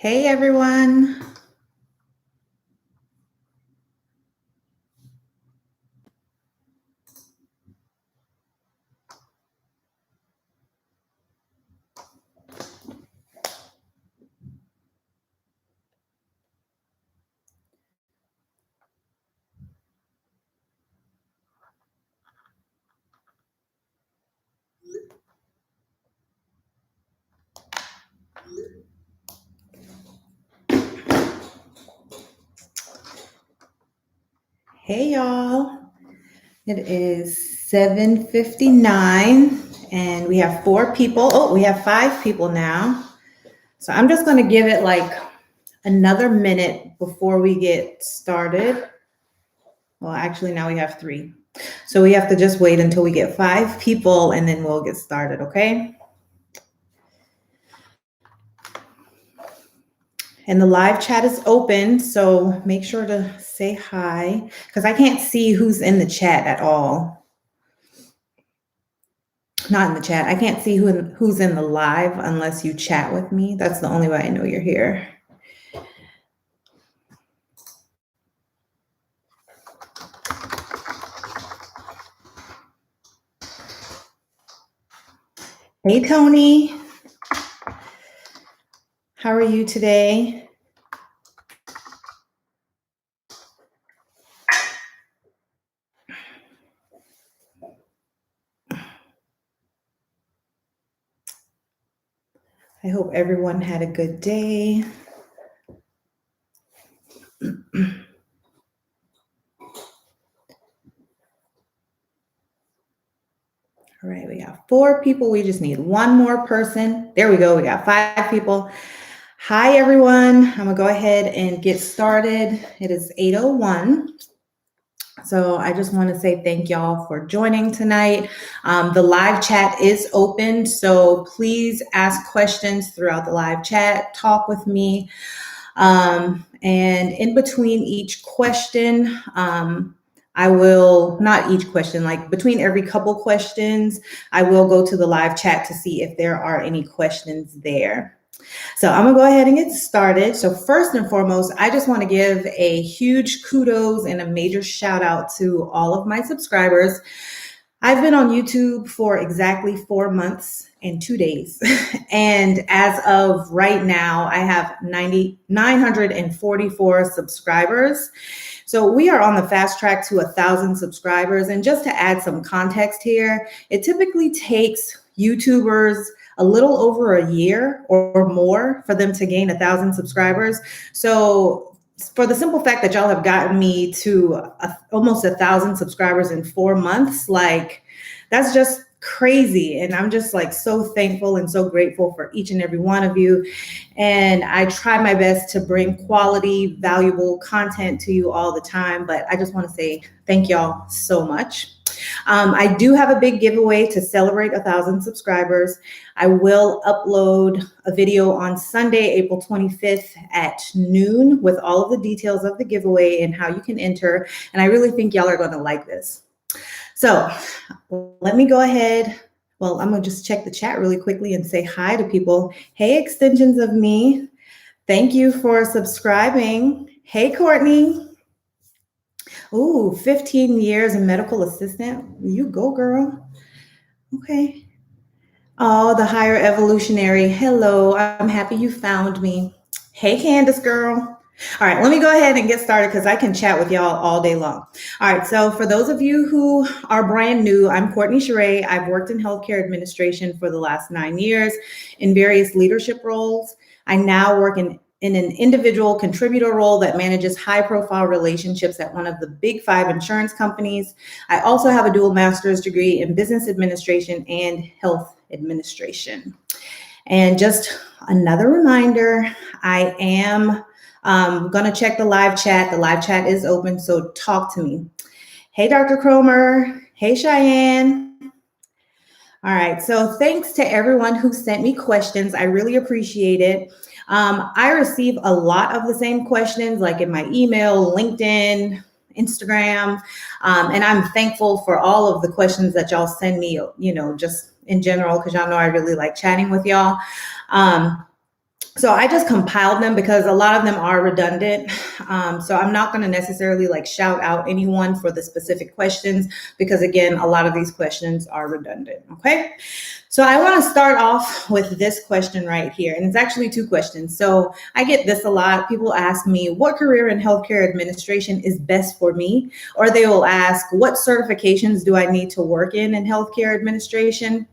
Hey everyone. Hey y'all. It is 7:59 and we have 4 people. Oh, we have 5 people now. So I'm just going to give it like another minute before we get started. Well, actually now we have 3. So we have to just wait until we get 5 people and then we'll get started, okay? And the live chat is open, so make sure to say hi because I can't see who's in the chat at all. Not in the chat. I can't see who's in the live unless you chat with me. That's the only way I know you're here. Hey, Tony. How are you today? I hope everyone had a good day. All right, we got 4 people. We just need 1 more person. There we go. We got 5 people. Hi, everyone. I'm gonna go ahead and get started. It is 8:01. So I just want to say thank y'all for joining tonight. The live chat is open, so please ask questions throughout the live chat. Talk with me. And in between each question, I will, not each question, like between every couple questions, I will go to the live chat to see if there are any questions there. So I'm gonna go ahead and get started. So first and foremost, I just want to give a huge kudos and a major shout out to all of my subscribers. I've been on YouTube for exactly 4 months and 2 days. And as of right now, I have 944 subscribers. So we are on the fast track to 1,000 subscribers. And just to add some context here, it typically takes YouTubers a little over a year or more for them to gain 1,000 subscribers. So for the simple fact that y'all have gotten me to almost 1,000 subscribers in 4 months, like that's just crazy. And I'm just like so thankful and so grateful for each and every one of you. And I try my best to bring quality, valuable content to you all the time. But I just want to say thank y'all so much. I do have a big giveaway to celebrate 1,000 subscribers. I will upload a video on Sunday, April 25th at noon with all of the details of the giveaway and how you can enter. And I really think y'all are going to like this. So let me go ahead. Well, I'm going to just check the chat really quickly and say hi to people. Hey, extensions of me. Thank you for subscribing. Hey, Courtney. Ooh, 15 years and medical assistant. You go, girl. Okay. Oh, the higher evolutionary. Hello, I'm happy you found me. Hey, Candace, girl. All right, let me go ahead and get started because I can chat with y'all all day long. All right, so for those of you who are brand new, I'm Courtney Sheree. I've worked in healthcare administration for the last 9 years in various leadership roles. I now work in an individual contributor role that manages high-profile relationships at one of the big 5 insurance companies. I also have a dual master's degree in business administration and health administration. And just another reminder, I am going to check the live chat. The live chat is open, so talk to me. Hey, Dr. Cromer. Hey, Cheyenne. All right, so thanks to everyone who sent me questions. I really appreciate it. I receive a lot of the same questions, like in my email, LinkedIn, Instagram, and I'm thankful for all of the questions that y'all send me, just in general, because y'all know I really like chatting with y'all. So I just compiled them because a lot of them are redundant. So I'm not going to necessarily like shout out anyone for the specific questions because again, a lot of these questions are redundant. Okay. So I want to start off with this question right here. And it's actually two questions. So I get this a lot. People ask me what career in healthcare administration is best for me, or they will ask what certifications do I need to work in healthcare administration?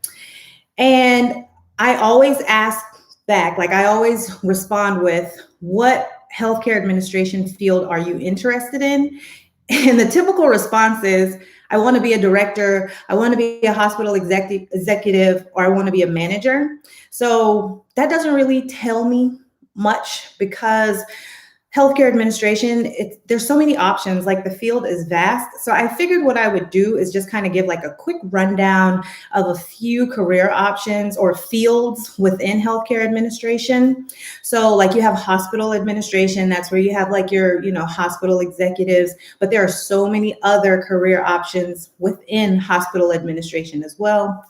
And I always ask back, like I always respond with, what healthcare administration field are you interested in? And the typical response is, I want to be a director, I want to be a hospital executive, or I want to be a manager. So that doesn't really tell me much because healthcare administration, there's so many options, like the field is vast. So I figured what I would do is just kind of give like a quick rundown of a few career options or fields within healthcare administration. So like you have hospital administration, that's where you have like your, hospital executives, but there are so many other career options within hospital administration as well.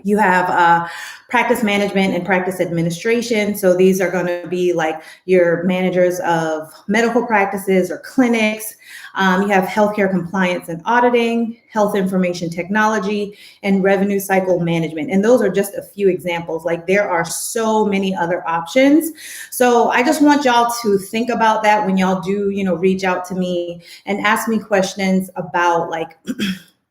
You have practice management and practice administration. So these are going to be like your managers of medical practices or clinics. You have healthcare compliance and auditing, health information technology, and revenue cycle management. And those are just a few examples. Like there are so many other options. So I just want y'all to think about that when y'all do, reach out to me and ask me questions about like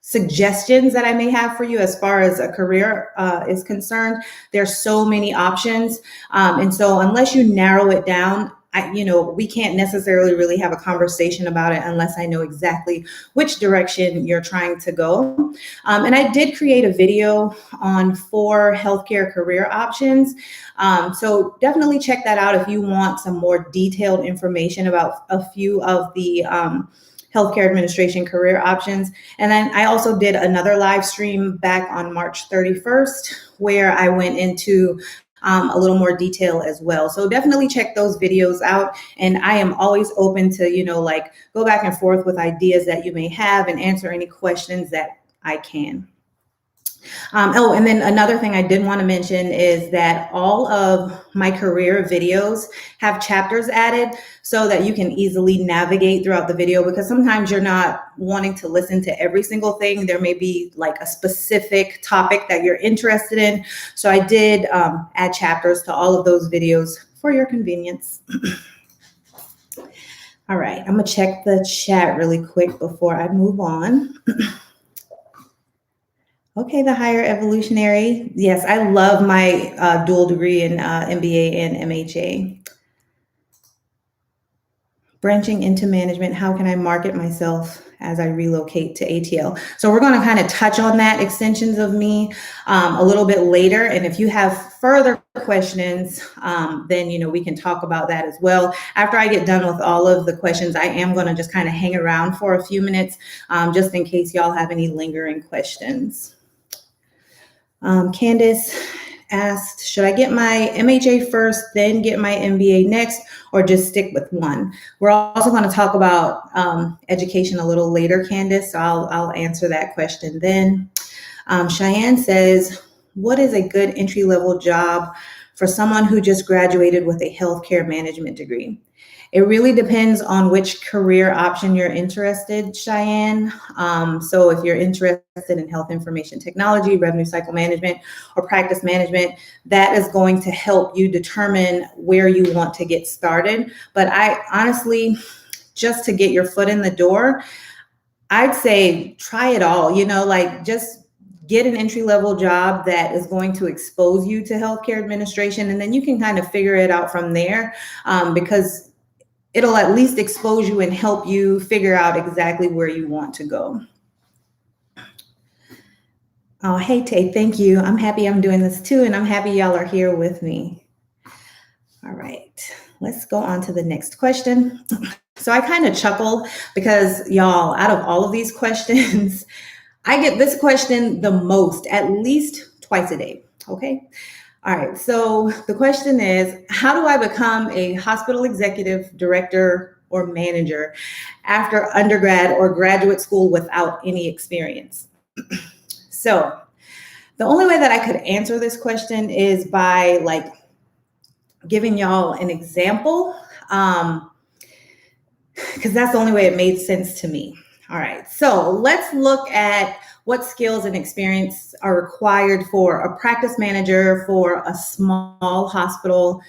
suggestions that I may have for you as far as a career is concerned. There's so many options. And so unless you narrow it down, we can't necessarily really have a conversation about it unless I know exactly which direction you're trying to go. And I did create a video on 4 healthcare career options. So definitely check that out if you want some more detailed information about a few of the healthcare administration career options. And then I also did another live stream back on March 31st, where I went into a little more detail as well. So definitely check those videos out. And I am always open to, go back and forth with ideas that you may have and answer any questions that I can. And then another thing I did want to mention is that all of my career videos have chapters added so that you can easily navigate throughout the video, because sometimes you're not wanting to listen to every single thing. There may be like a specific topic that you're interested in. So I did add chapters to all of those videos for your convenience. All right, I'm going to check the chat really quick before I move on. Okay, the higher evolutionary. Yes, I love my dual degree in MBA and MHA. Branching into management, how can I market myself as I relocate to ATL? So we're going to kind of touch on that, extensions of me, a little bit later. And if you have further questions, then, we can talk about that as well. After I get done with all of the questions, I am going to just kind of hang around for a few minutes, just in case y'all have any lingering questions. Candace asked, should I get my MHA first, then get my MBA next, or just stick with one? We're also going to talk about education a little later, Candace, so I'll answer that question then. Cheyenne says, what is a good entry-level job for someone who just graduated with a healthcare management degree? It really depends on which career option you're interested, Cheyenne. So if you're interested in health information technology, revenue cycle management, or practice management, that is going to help you determine where you want to get started. But I honestly, just to get your foot in the door, I'd say try it all, just get an entry-level job that is going to expose you to healthcare administration, and then you can kind of figure it out from there, because it'll at least expose you and help you figure out exactly where you want to go. Oh, hey, Tay, thank you. I'm happy I'm doing this too, and I'm happy y'all are here with me. All right, let's go on to the next question. So I kind of chuckle because y'all, out of all of these questions, I get this question the most, at least twice a day, okay? All right, so the question is, how do I become a hospital executive, director, or manager after undergrad or graduate school without any experience? So the only way that I could answer this question is by giving y'all an example, because that's the only way it made sense to me. All right, so let's look at what skills and experience are required for a practice manager for a small hospital,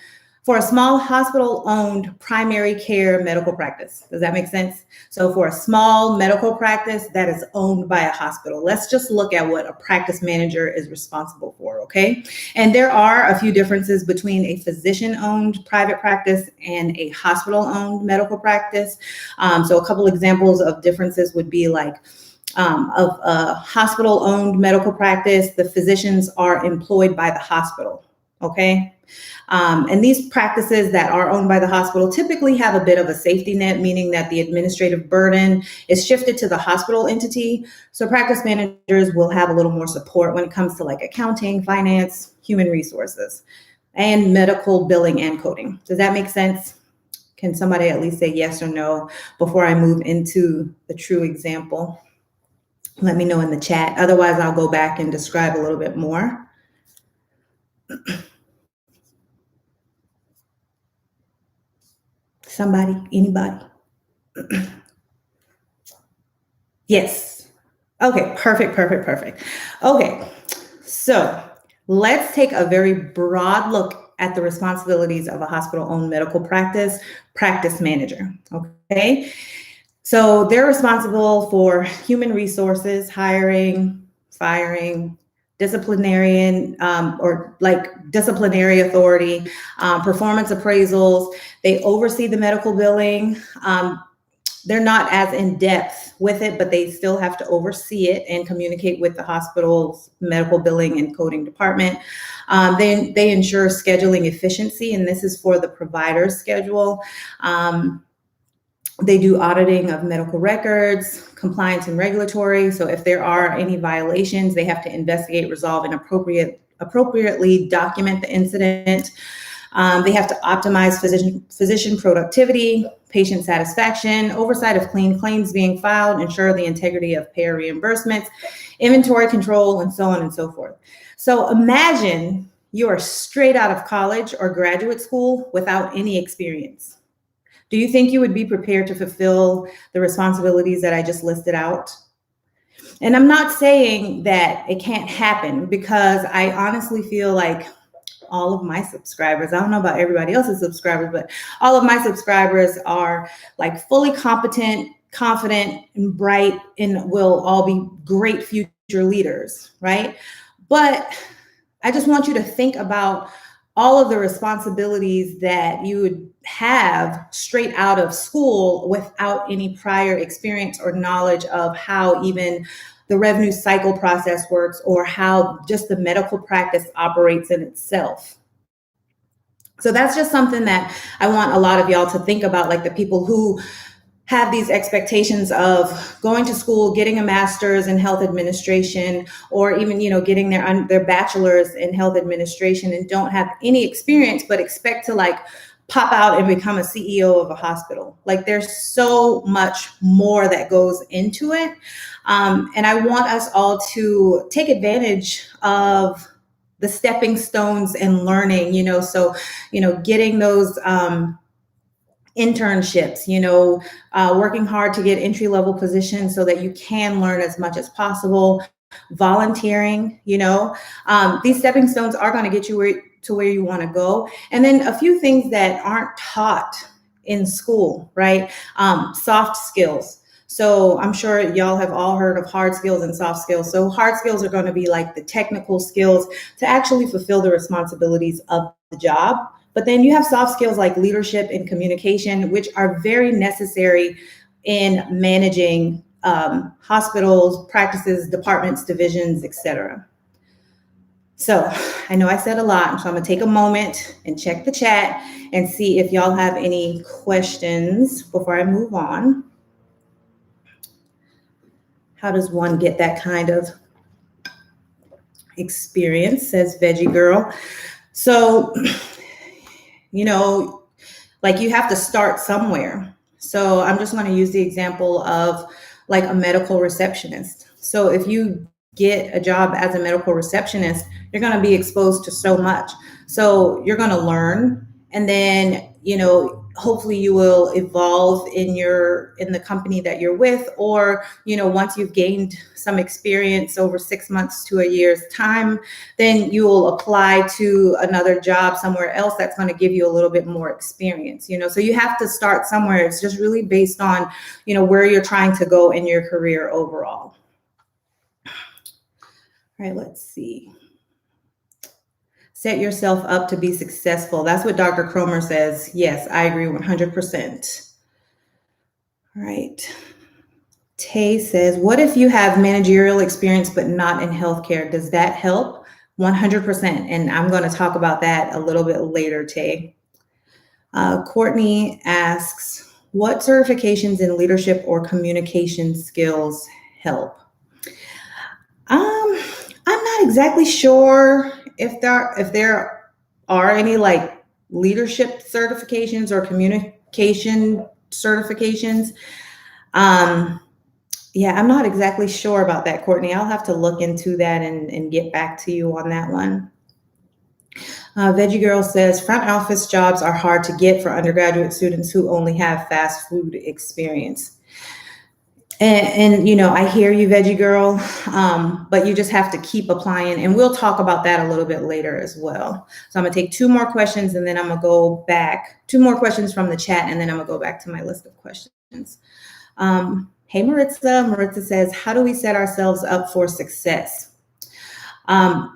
owned primary care medical practice. Does that make sense? So for a small medical practice that is owned by a hospital, let's just look at what a practice manager is responsible for, okay? And there are a few differences between a physician-owned private practice and a hospital-owned medical practice. So a couple examples of differences would be like, of a hospital-owned medical practice, the physicians are employed by the hospital, okay? And these practices that are owned by the hospital typically have a bit of a safety net, meaning that the administrative burden is shifted to the hospital entity. So practice managers will have a little more support when it comes to like accounting, finance, human resources, and medical billing and coding. Does that make sense? Can somebody at least say yes or no before I move into the true example? Let me know in the chat. Otherwise, I'll go back and describe a little bit more. Somebody, anybody? Yes. Okay, perfect. Okay, so let's take a very broad look at the responsibilities of a hospital-owned medical practice manager, okay? So they're responsible for human resources, hiring, firing, disciplinary authority, performance appraisals. They oversee the medical billing. They're not as in depth with it, but they still have to oversee it and communicate with the hospital's medical billing and coding department. They ensure scheduling efficiency, and this is for the provider's schedule. They do auditing of medical records, compliance and regulatory. So if there are any violations, they have to investigate, resolve, and appropriately document the incident. They have to optimize physician productivity, patient satisfaction, oversight of clean claims being filed, ensure the integrity of payer reimbursements, inventory control, and so on and so forth. So imagine you are straight out of college or graduate school without any experience. Do you think you would be prepared to fulfill the responsibilities that I just listed out? And I'm not saying that it can't happen, because I honestly feel like all of my subscribers, I don't know about everybody else's subscribers, but all of my subscribers are like fully competent, confident, and bright, and will all be great future leaders, right? But I just want you to think about all of the responsibilities that you would have straight out of school without any prior experience or knowledge of how even the revenue cycle process works, or how just the medical practice operates in itself. So that's just something that I want a lot of y'all to think about, like the people who have these expectations of going to school, getting a master's in health administration, or even, getting their bachelor's in health administration, and don't have any experience, but expect to like pop out and become a CEO of a hospital. Like there's so much more that goes into it. And I want us all to take advantage of the stepping stones and learning, getting those, internships, working hard to get entry-level positions so that you can learn as much as possible, volunteering, these stepping stones are going to get you to where you want to go. And then a few things that aren't taught in school, right? Soft skills. So I'm sure y'all have all heard of hard skills and soft skills. So hard skills are going to be like the technical skills to actually fulfill the responsibilities of the job. But then you have soft skills like leadership and communication, which are very necessary in managing hospitals, practices, departments, divisions, etc. So I know I said a lot, so I'm gonna take a moment and check the chat and see if y'all have any questions before I move on. How does one get that kind of experience, says Veggie Girl. So, like you have to start somewhere. So I'm just going to use the example of like a medical receptionist. So if you get a job as a medical receptionist, you're going to be exposed to so much. So you're going to learn And then, hopefully you will evolve in the company that you're with, or, once you've gained some experience over 6 months to a year's time, then you will apply to another job somewhere else that's going to give you a little bit more experience, so you have to start somewhere. It's just really based on, where you're trying to go in your career overall. All right, let's see. Set yourself up to be successful. That's what Dr. Cromer says. Yes, I agree 100%. All right. Tay says, what if you have managerial experience but not in healthcare? Does that help? 100%. And I'm going to talk about that a little bit later, Tay. Courtney asks, what certifications in leadership or communication skills help? I'm not exactly sure if there are any like leadership certifications or communication certifications. Yeah, I'm not exactly sure about that, Courtney. I'll have to look into that and get back to you on that one. Veggie Girl says, front office jobs are hard to get for undergraduate students who only have fast food experience. And I hear you, Veggie Girl, but you just have to keep applying, and we'll talk about that a little bit later as well. So I'm gonna take 2 more questions, and then I'm gonna go back, 2 more questions from the chat, and then I'm gonna go back to my list of questions. Hey, Maritza. Maritza says, how do we set ourselves up for success?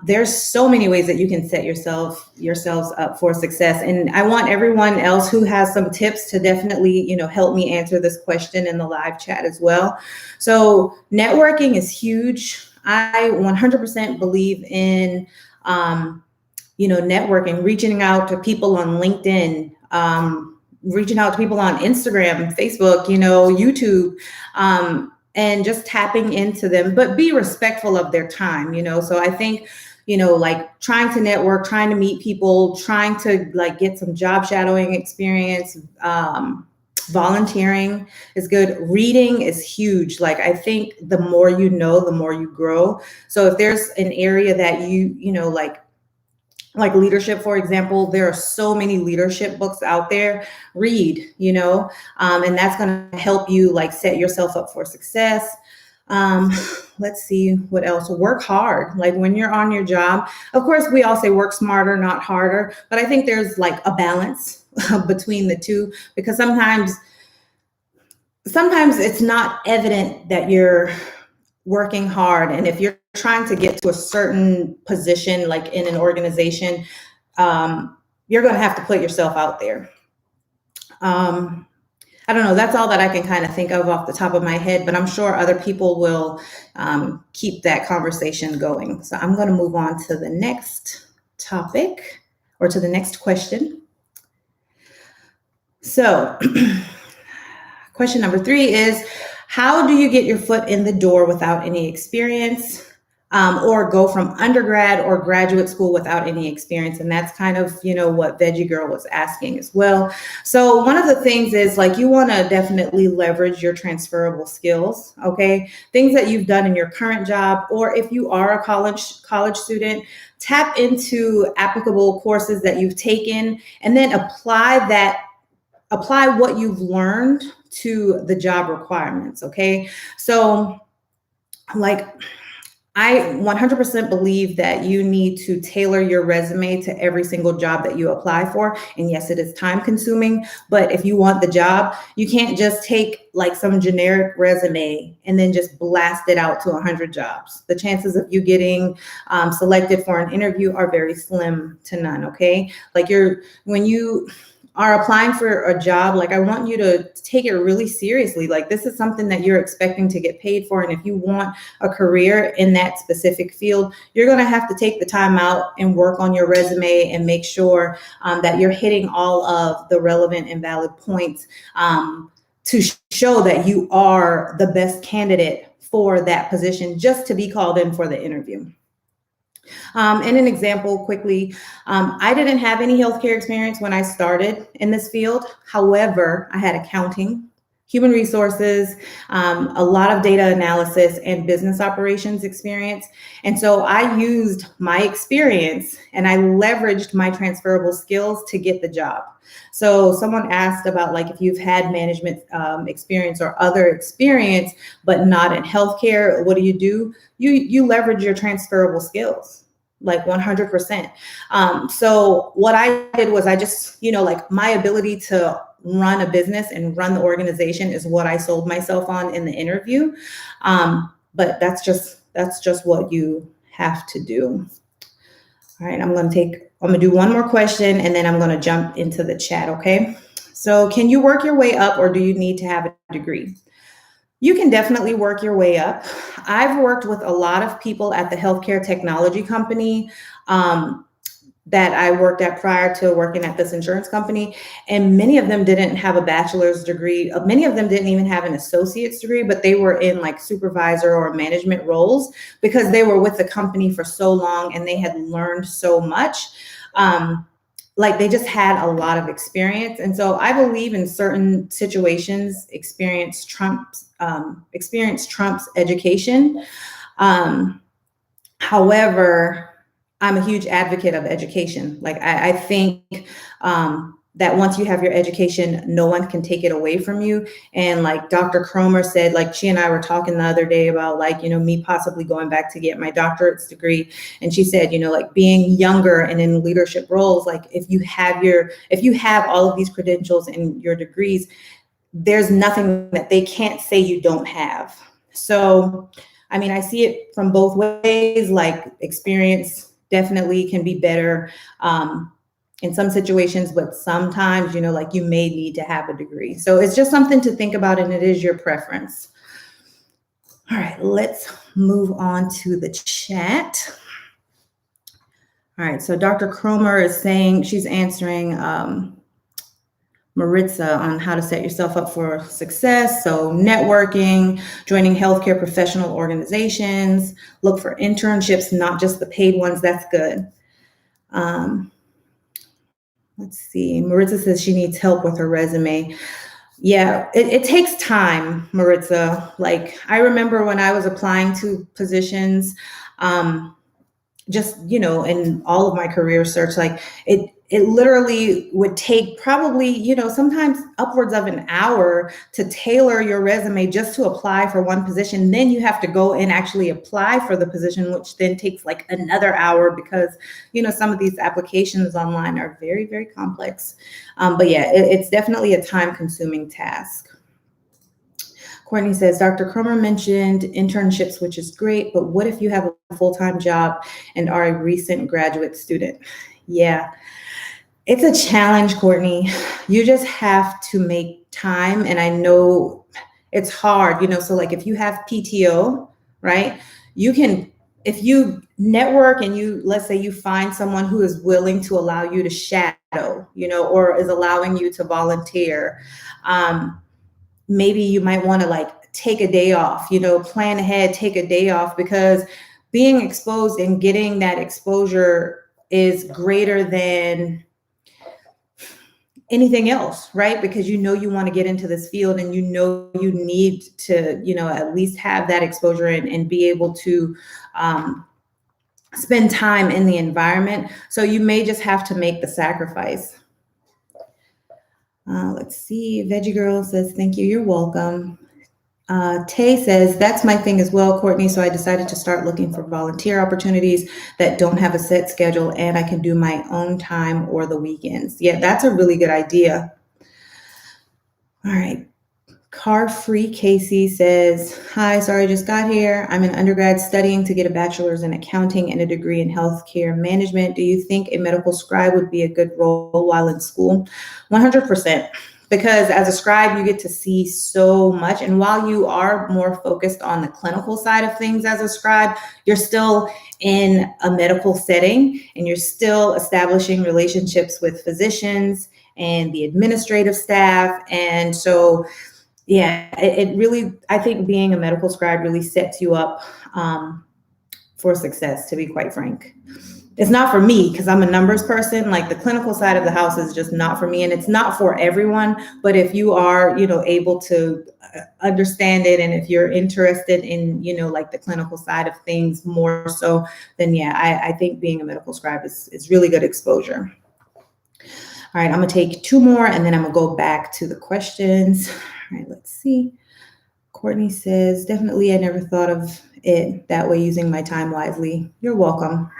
There's so many ways that you can set yourselves up for success. And I want everyone else who has some tips to definitely, help me answer this question in the live chat as well. So networking is huge. I 100% believe in, networking, reaching out to people on LinkedIn, reaching out to people on Instagram, Facebook, YouTube, and just tapping into them, but be respectful of their time, So I think, like trying to network, trying to meet people, trying to like get some job shadowing experience, volunteering is good. Reading is huge. Like, I think the more you know, the more you grow. So if there's an area that like leadership, for example, there are so many leadership books out there. Read, and that's going to help you like set yourself up for success. Let's see what else. Work hard. Like when you're on your job, of course, we all say work smarter, not harder, but I think there's like a balance between the two, because sometimes it's not evident that you're working hard. And if you're trying to get to a certain position, like in an organization, you're going to have to put yourself out there. I don't know. That's all that I can kind of think of off the top of my head, but I'm sure other people will keep that conversation going. So I'm going to move on to the next topic, or to the next question. So question number 3 is, how do you get your foot in the door without any experience, or go from undergrad or graduate school without any experience? And that's kind of, what Veggie Girl was asking as well. So one of the things is like, you want to definitely leverage your transferable skills, okay? Things that you've done in your current job, or if you are a college student, tap into applicable courses that you've taken, and then apply what you've learned to the job requirements, okay? So like, I 100% believe that you need to tailor your resume to every single job that you apply for. And yes, it is time consuming, but if you want the job, you can't just take like some generic resume and then just blast it out to 100 jobs. The chances of you getting selected for an interview are very slim to none, okay? Like when you are applying for a job, like I want you to take it really seriously. Like this is something that you're expecting to get paid for. And if you want a career in that specific field, you're going to have to take the time out and work on your resume and make sure that you're hitting all of the relevant and valid points to show that you are the best candidate for that position, just to be called in for the interview. And an example quickly, I didn't have any healthcare experience when I started in this field. However, I had accounting, human resources, a lot of data analysis and business operations experience. And so I used my experience and I leveraged my transferable skills to get the job. So someone asked about like if you've had management experience or other experience, but not in healthcare, what do? You leverage your transferable skills. Like 100%. So what I did was I just, like my ability to run a business and run the organization is what I sold myself on in the interview. But that's just what you have to do. All right, I'm gonna do one more question and then I'm gonna jump into the chat, okay? So can you work your way up or do you need to have a degree? You can definitely work your way up. I've worked with a lot of people at the healthcare technology company that I worked at prior to working at this insurance company. And many of them didn't have a bachelor's degree. Many of them didn't even have an associate's degree, but they were in like supervisor or management roles because they were with the company for so long and they had learned so much. Like they just had a lot of experience. And so I believe in certain situations, experience trumps education. However, I'm a huge advocate of education. Like I think that once you have your education, no one can take it away from you. And like Dr. Cromer said, like she and I were talking the other day about like, me possibly going back to get my doctorate's degree. And she said, like being younger and in leadership roles, like if you have all of these credentials and your degrees, there's nothing that they can't say you don't have. So, I mean, I see it from both ways, like experience definitely can be better in some situations, but sometimes, like you may need to have a degree. So it's just something to think about and it is your preference. All right, let's move on to the chat. All right, so Dr. Cromer is saying, she's answering Maritza on how to set yourself up for success. So networking, joining healthcare professional organizations, look for internships, not just the paid ones. That's good. Let's see. Maritza says she needs help with her resume. Yeah, it takes time, Maritza. Like I remember when I was applying to positions, just, in all of my career search, like it literally would take probably, sometimes upwards of an hour to tailor your resume just to apply for one position. Then you have to go and actually apply for the position, which then takes like another hour because, some of these applications online are very, very complex. But yeah, it's definitely a time-consuming task. Courtney says, Dr. Cromer mentioned internships, which is great, but what if you have a full-time job and are a recent graduate student? Yeah, it's a challenge, Courtney. You just have to make time. And I know it's hard, so like if you have PTO, right, if you network and let's say you find someone who is willing to allow you to shadow, or is allowing you to volunteer, maybe you might want to like take a day off, plan ahead, take a day off, because being exposed and getting that exposure is greater than anything else, right? Because you want to get into this field and you need to, at least have that exposure and be able to spend time in the environment. So you may just have to make the sacrifice. Let's see. Veggie Girl says, thank you. You're welcome. Tay says, that's my thing as well, Courtney. So I decided to start looking for volunteer opportunities that don't have a set schedule and I can do my own time or the weekends. Yeah, that's a really good idea. All right. Car Free Casey says, hi, sorry, I just got here. I'm an undergrad studying to get a bachelor's in accounting and a degree in healthcare management. Do you think a medical scribe would be a good role while in school? 100%. Because as a scribe, you get to see so much. And while you are more focused on the clinical side of things as a scribe, you're still in a medical setting and you're still establishing relationships with physicians and the administrative staff. And so, yeah, it really, I think being a medical scribe really sets you up for success, to be quite frank. it's not for me because I'm a numbers person. Like the clinical side of the house is just not for me, and it's not for everyone. But if you are, able to understand it, and if you're interested in, like the clinical side of things more so, then yeah, I think being a medical scribe is really good exposure. All right, I'm gonna take two more and then I'm gonna go back to the questions. All right, let's see. Courtney says, definitely, I never thought of it that way, using my time wisely. You're welcome.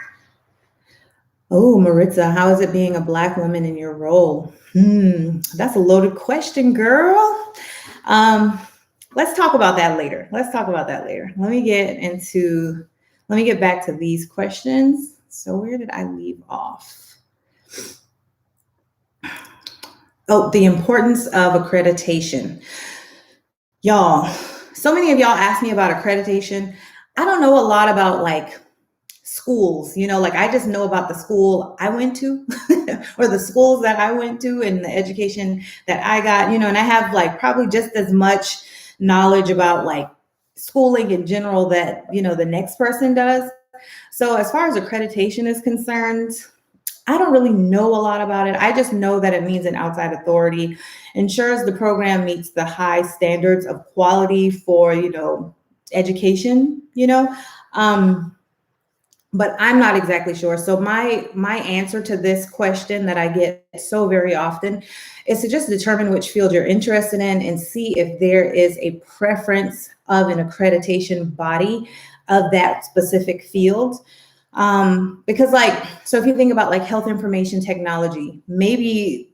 Oh, Maritza, how is it being a Black woman in your role? That's a loaded question, girl. Let's talk about that later. Let me get back to these questions. So where did I leave off? Oh, the importance of accreditation. Y'all, so many of y'all ask me about accreditation. I don't know a lot about like schools, like I just know about the school I went to or the schools that I went to and the education that I got, and I have like probably just as much knowledge about like schooling in general that, the next person does. So as far as accreditation is concerned, I don't really know a lot about it. I just know that it means an outside authority ensures the program meets the high standards of quality for, education, but I'm not exactly sure. So my answer to this question that I get so very often is to just determine which field you're interested in and see if there is a preference of an accreditation body of that specific field. Because so if you think about like health information technology, maybe,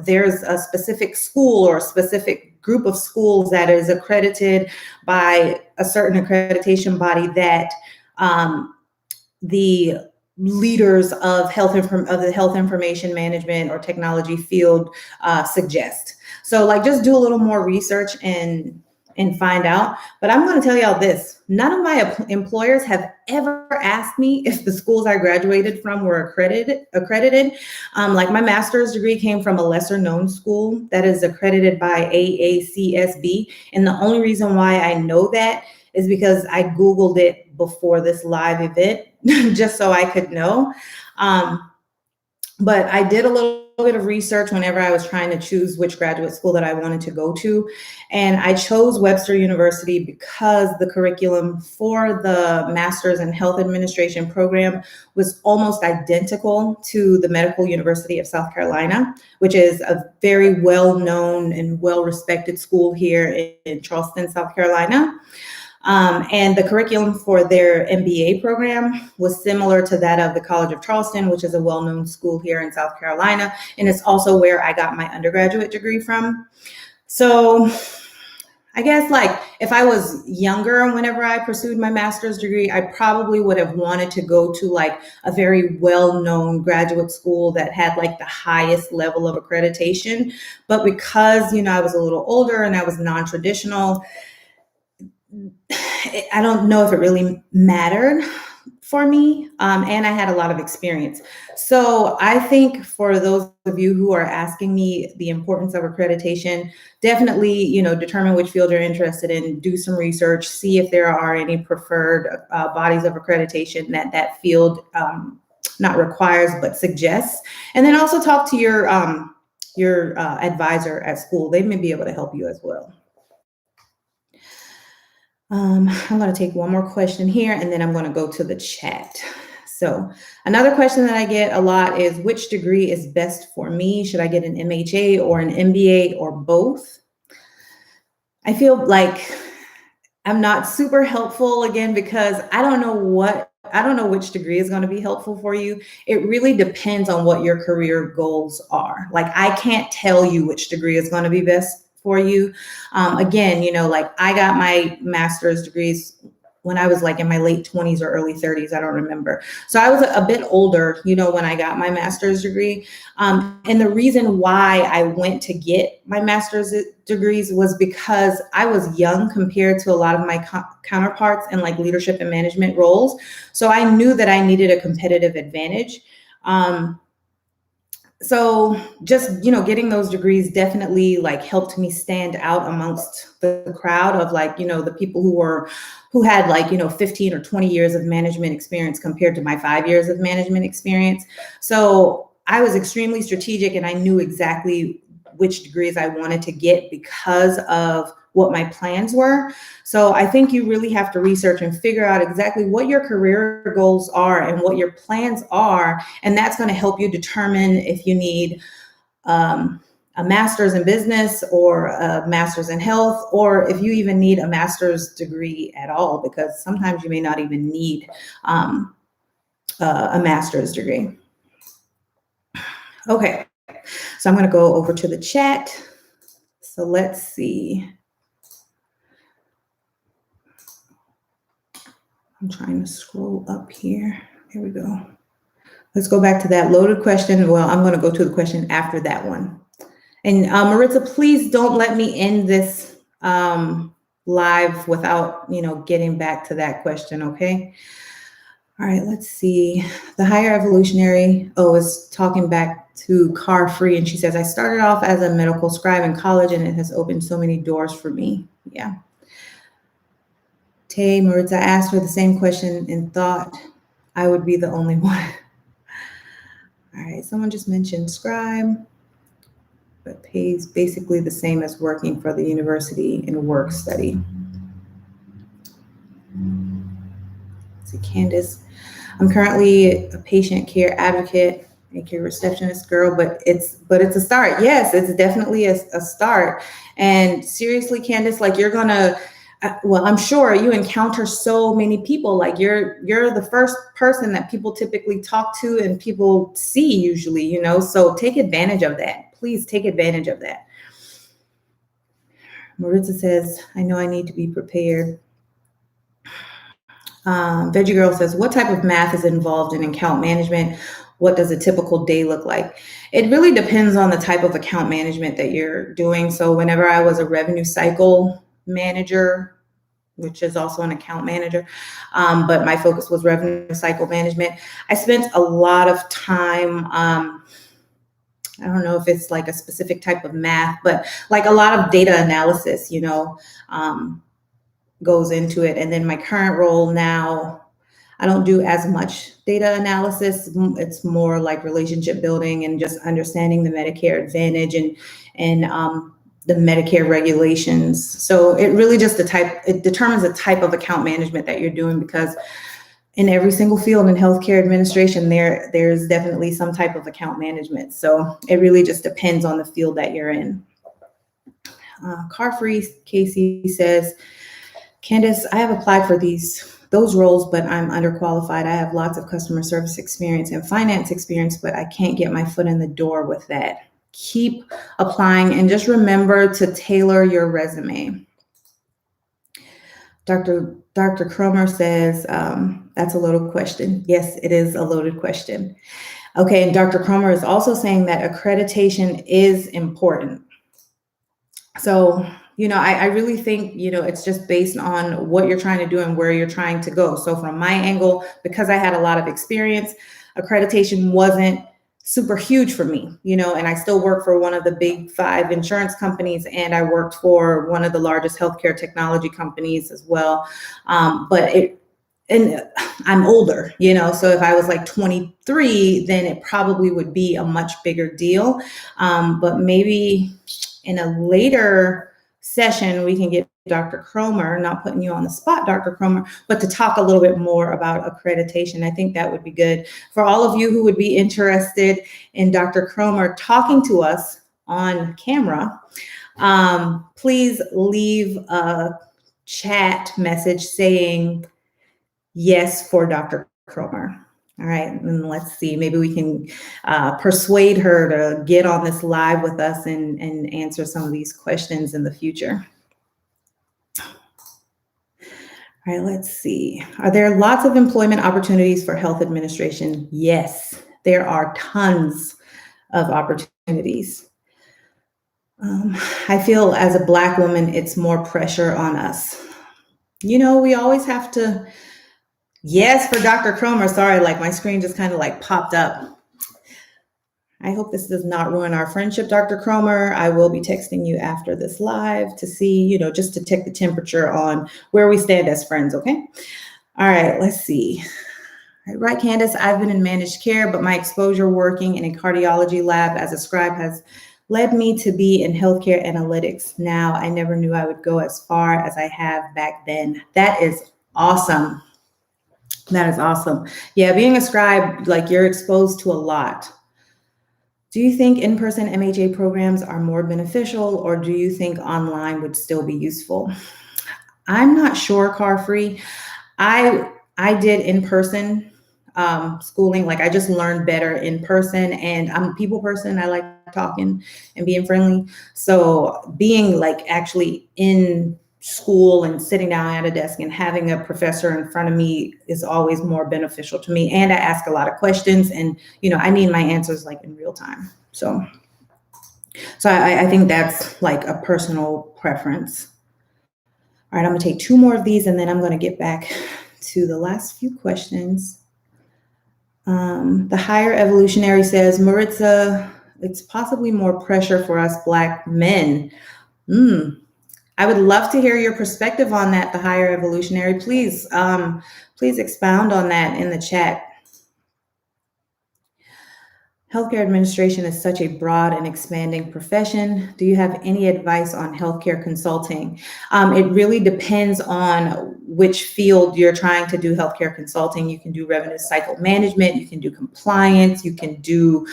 there's a specific school or a specific group of schools that is accredited by a certain accreditation body that the leaders of the health information management or technology field suggest. So like just do a little more research and find out. But I'm going to tell y'all this: none of my employers have ever asked me if the schools I graduated from were accredited. Like my master's degree came from a lesser known school that is accredited by AACSB. And the only reason why I know that is because I Googled it before this live event, just so I could know. But I did a little bit of research whenever I was trying to choose which graduate school that I wanted to go to. And I chose Webster University because the curriculum for the Master's in Health Administration program was almost identical to the Medical University of South Carolina, which is a very well-known and well-respected school here in Charleston, South Carolina. And the curriculum for their MBA program was similar to that of the College of Charleston, which is a well-known school here in South Carolina. And it's also where I got my undergraduate degree from. So I guess like if I was younger, whenever I pursued my master's degree, I probably would have wanted to go to like a very well-known graduate school that had like the highest level of accreditation. But because, I was a little older and I was non-traditional, I don't know if it really mattered for me. And I had a lot of experience. So I think for those of you who are asking me the importance of accreditation, definitely, determine which field you're interested in, do some research, see if there are any preferred bodies of accreditation that field not requires, but suggests. And then also talk to your advisor at school. They may be able to help you as well. I'm going to take one more question here and then I'm going to go to the chat. So another question that I get a lot is, which degree is best for me? Should I get an MHA or an MBA or both? I feel like I'm not super helpful again, because I don't know which degree is going to be helpful for you. It really depends on what your career goals are. Like I can't tell you which degree is going to be best for you. Again, like I got my master's degrees when I was like in my late 20s or early 30s. I don't remember. So I was a bit older, when I got my master's degree. And the reason why I went to get my master's degrees was because I was young compared to a lot of my counterparts in like leadership and management roles. So I knew that I needed a competitive advantage. So just, getting those degrees definitely like helped me stand out amongst the crowd of like, the people who who had like, 15 or 20 years of management experience compared to my 5 years of management experience. So I was extremely strategic, and I knew exactly which degrees I wanted to get because of what my plans were. So I think you really have to research and figure out exactly what your career goals are and what your plans are. And that's going to help you determine if you need a master's in business or a master's in health, or if you even need a master's degree at all, because sometimes you may not even need a master's degree. Okay, so I'm going to go over to the chat. So let's see. I'm trying to scroll up here. Here we go. Let's go back to that loaded question. Well, I'm going to go to the question after that one. And Maritza, please don't let me end this live without, getting back to that question, okay? All right, let's see. The higher evolutionary, is talking back to Car Free, and she says, I started off as a medical scribe in college, and it has opened so many doors for me. Yeah. Tay, Maritza asked her the same question and thought I would be the only one. All right, someone just mentioned scribe, but pays basically the same as working for the university in work study. Let's see, Candace. I'm currently a patient care advocate, a care receptionist girl, but it's a start. Yes, it's definitely a start. And seriously, Candace, like you're gonna, I'm sure you encounter so many people. Like you're the first person that people typically talk to and people see usually, so take advantage of that. Please take advantage of that. Maritza says, I know I need to be prepared. Veggie Girl says, what type of math is involved in account management? What does a typical day look like? It really depends on the type of account management that you're doing. So whenever I was a revenue cycle manager, which is also an account manager, but my focus was revenue cycle management, I spent a lot of time, I don't know if it's like a specific type of math, but like a lot of data analysis, goes into it. And then my current role now, I don't do as much data analysis. It's more like relationship building and just understanding the Medicare Advantage and the Medicare regulations. So it really just it determines the type of account management that you're doing, because in every single field in healthcare administration, there's definitely some type of account management. So it really just depends on the field that you're in. Car Free Casey says, Candace, I have applied for those roles, but I'm underqualified. I have lots of customer service experience and finance experience, but I can't get my foot in the door with that. Keep applying and just remember to tailor your resume. Dr. Cromer says, that's a loaded question. Yes, it is a loaded question. Okay, and Dr. Cromer is also saying that accreditation is important. So, I really think, it's just based on what you're trying to do and where you're trying to go. So from my angle, because I had a lot of experience, accreditation wasn't super huge for me, and I still work for one of the big 5 insurance companies, and I worked for one of the largest healthcare technology companies as well. And I'm older, so if I was like 23, then it probably would be a much bigger deal. But maybe in a later session, we can get Dr. Cromer, not putting you on the spot, Dr. Cromer, but to talk a little bit more about accreditation. I think that would be good. For all of you who would be interested in Dr. Cromer talking to us on camera, please leave a chat message saying yes for Dr. Cromer. All right, and let's see, maybe we can persuade her to get on this live with us and answer some of these questions in the future. All right, let's see. Are there lots of employment opportunities for health administration? Yes, there are tons of opportunities. I feel as a Black woman, it's more pressure on us. We always have to. Yes, for Dr. Cromer. Sorry, like my screen just kind of like popped up. All I hope this does not ruin our friendship, Dr. Cromer. I will be texting you after this live to see, just to check the temperature on where we stand as friends, okay? All right, let's see. All right, Candace, I've been in managed care, but my exposure working in a cardiology lab as a scribe has led me to be in healthcare analytics. Now, I never knew I would go as far as I have back then. That is awesome. That is awesome. Yeah, being a scribe, like you're exposed to a lot. Do you think in-person MHA programs are more beneficial, or do you think online would still be useful? I'm not sure, Carfree. I did in-person schooling. Like I just learned better in person, and I'm a people person. I like talking and being friendly. So being like actually in school and sitting down at a desk and having a professor in front of me is always more beneficial to me. And I ask a lot of questions, and I need my answers like in real time. So I think that's like a personal preference. All right, I'm gonna take 2 more of these and then I'm gonna get back to the last few questions. The higher evolutionary says, Maritza, it's possibly more pressure for us Black men. I would love to hear your perspective on that, the higher evolutionary. Please expound on that in the chat. Healthcare administration is such a broad and expanding profession. Do you have any advice on healthcare consulting? It really depends on which field you're trying to do healthcare consulting. You can do revenue cycle management, you can do compliance, you can do,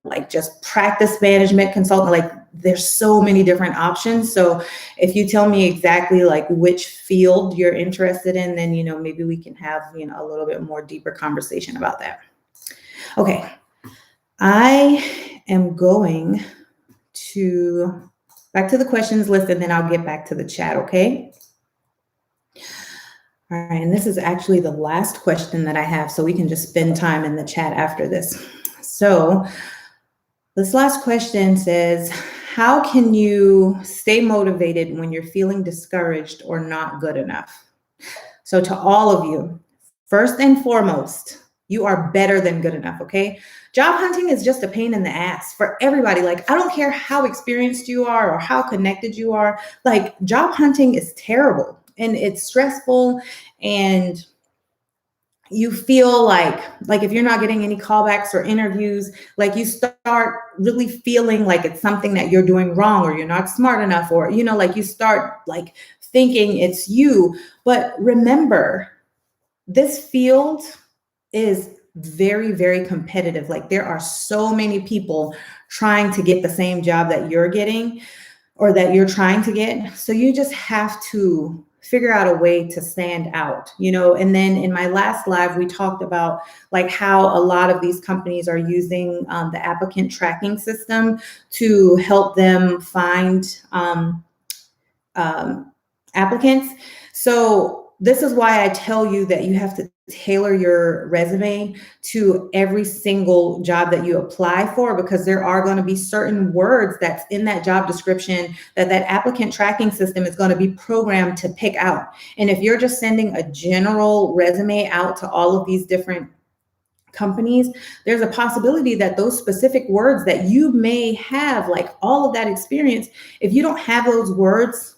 like just practice management consultant. Like there's so many different options. So if you tell me exactly like which field you're interested in, then, maybe we can have, a little bit more deeper conversation about that. Okay, I am going to back to the questions list and then I'll get back to the chat, okay? All right, and this is actually the last question that I have, so we can just spend time in the chat after this. So this last question says, how can you stay motivated when you're feeling discouraged or not good enough? So to all of you, first and foremost, you are better than good enough, okay? Job hunting is just a pain in the ass for everybody. Like, I don't care how experienced you are or how connected you are. Like, job hunting is terrible and it's stressful, and you feel like if you're not getting any callbacks or interviews, like you start really feeling like it's something that you're doing wrong or you're not smart enough, or, like you start like thinking it's you. But remember, this field is very, very competitive. Like there are so many people trying to get the same job that you're getting or that you're trying to get. So you just have to figure out a way to stand out, and then in my last live, we talked about like how a lot of these companies are using the applicant tracking system to help them find applicants. So this is why I tell you that you have to tailor your resume to every single job that you apply for, because there are going to be certain words that's in that job description that applicant tracking system is going to be programmed to pick out. And if you're just sending a general resume out to all of these different companies, there's a possibility that those specific words that you may have, like all of that experience, if you don't have those words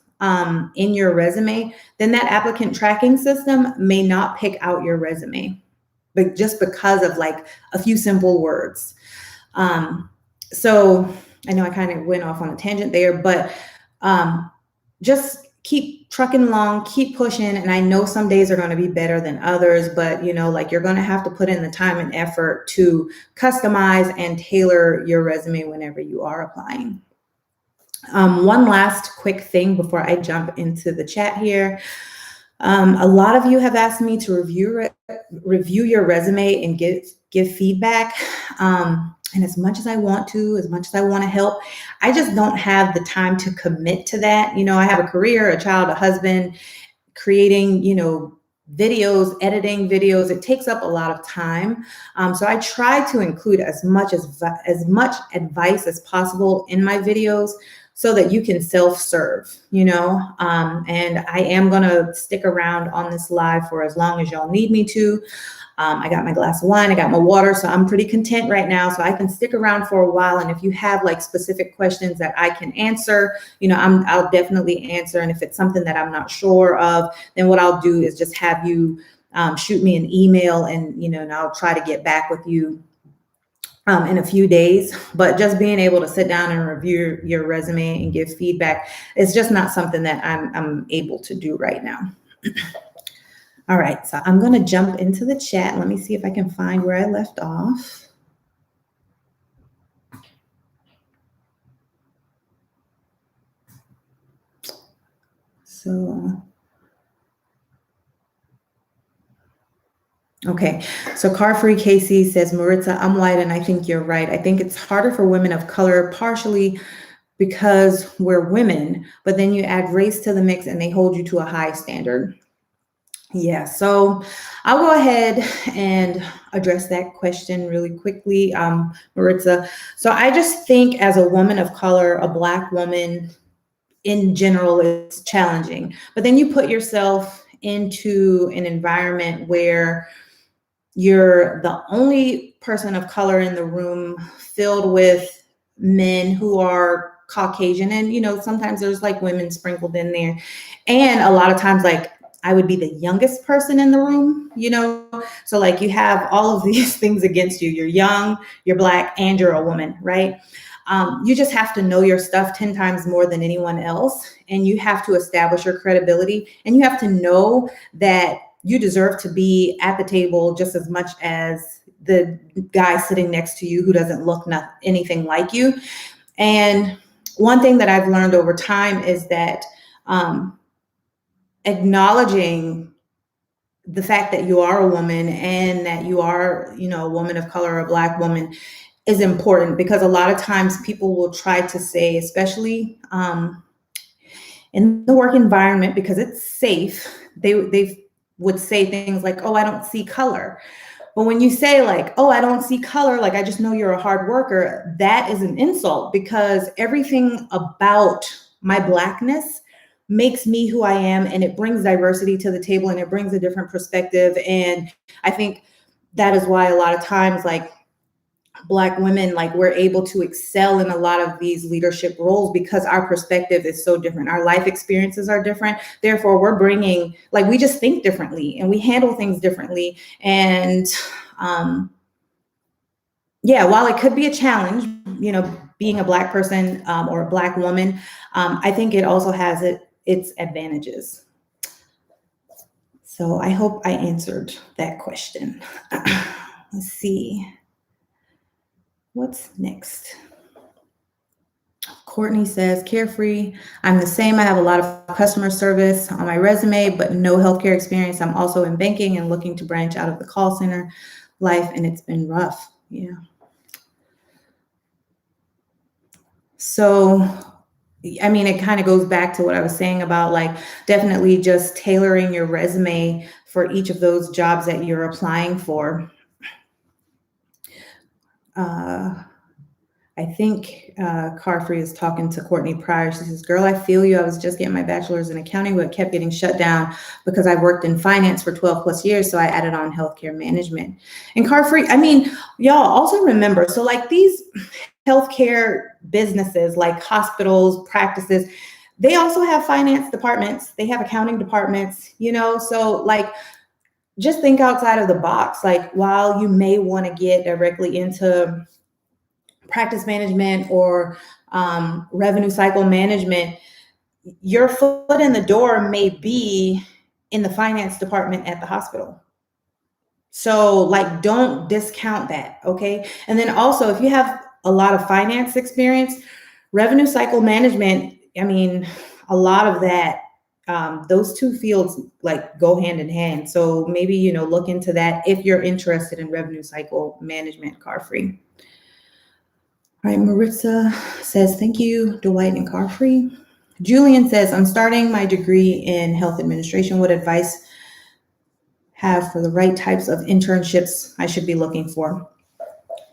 in your resume, then that applicant tracking system may not pick out your resume, but just because of like a few simple words. So I know I kind of went off on a tangent there, but just keep trucking along, keep pushing. And I know some days are going to be better than others, but like you're going to have to put in the time and effort to customize and tailor your resume whenever you are applying. One last quick thing before I jump into the chat here. A lot of you have asked me to review your resume and give feedback. And as much as I want to, as much as I want to help, I just don't have the time to commit to that. I have a career, a child, a husband, creating, videos, editing videos. It takes up a lot of time. So I try to include as much advice as possible in my videos. so that you can self-serve, and I am going to stick around on this live for as long as y'all need me to. I got my glass of wine, I got my water, so I'm pretty content right now. So I can stick around for a while. And if you have like specific questions that I can answer, I'll definitely answer. And if it's something that I'm not sure of, then what I'll do is just have you shoot me an email, and and I'll try to get back with you in a few days. But just being able to sit down and review your resume and give feedback is just not something that I'm able to do right now. All right, so I'm going to jump into the chat. Let me see if I can find where I left off. Okay, so Car-Free Casey says, Maritza, I'm white and I think you're right. I think it's harder for women of color, partially because we're women, but then you add race to the mix and they hold you to a high standard. Yeah, so I'll go ahead and address that question really quickly, Maritza. So I just think as a woman of color, a Black woman in general is challenging. But then you put yourself into an environment where you're the only person of color in the room, filled with men who are Caucasian. And, sometimes there's like women sprinkled in there. And a lot of times, like, I would be the youngest person in the room, so like you have all of these things against you. You're young, you're Black, and you're a woman, right? You just have to know your stuff 10 times more than anyone else. And you have to establish your credibility, and you have to know that you deserve to be at the table just as much as the guy sitting next to you who doesn't look anything like you. And one thing that I've learned over time is that acknowledging the fact that you are a woman and that you are, a woman of color, a Black woman, is important, because a lot of times people will try to say, especially in the work environment, because it's safe, they would say things like, oh, I don't see color. But when you say like, oh, I don't see color, like I just know you're a hard worker, that is an insult, because everything about my Blackness makes me who I am, and it brings diversity to the table, and it brings a different perspective. And I think that is why a lot of times, like, Black women, like, we're able to excel in a lot of these leadership roles because our perspective is so different. Our life experiences are different. Therefore, we're bringing, like, we just think differently and we handle things differently. And while it could be a challenge, being a Black person or a Black woman, I think it also has its advantages. So I hope I answered that question. Let's see. What's next? Courtney says, Carefree, I'm the same. I have a lot of customer service on my resume, but no healthcare experience. I'm also in banking and looking to branch out of the call center life, and it's been rough. Yeah. So, I mean, it kind of goes back to what I was saying about, like, definitely just tailoring your resume for each of those jobs that you're applying for. I think Carfree is talking to Courtney Pryor. She says, girl, I feel you. I was just getting my bachelor's in accounting, but kept getting shut down because I worked in finance for 12 plus years. So I added on healthcare management. And Carfree, I mean, y'all also remember, so like these healthcare businesses, like hospitals, practices, they also have finance departments. They have accounting departments, so like, just think outside of the box. Like, while you may want to get directly into practice management or revenue cycle management, your foot in the door may be in the finance department at the hospital. So, like, don't discount that, okay? And then also, if you have a lot of finance experience, revenue cycle management, I mean, a lot of that, those two fields like go hand in hand. So maybe, look into that if you're interested in revenue cycle management, Carfree. All right, Maritza says, thank you, Dwight and Carfree. Julian says, I'm starting my degree in health administration. What advice have for the right types of internships I should be looking for?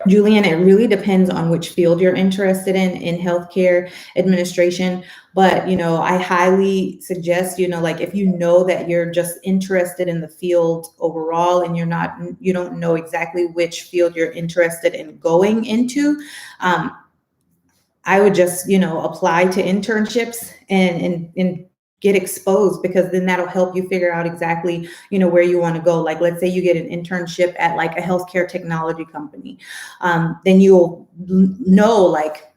Julian, it really depends on which field you're interested in healthcare administration. But, I highly suggest, like if you know that you're just interested in the field overall and you don't know exactly which field you're interested in going into, I would just, apply to internships and get exposed, because then that'll help you figure out exactly, where you want to go. Like, let's say you get an internship at like a healthcare technology company. Then you'll know like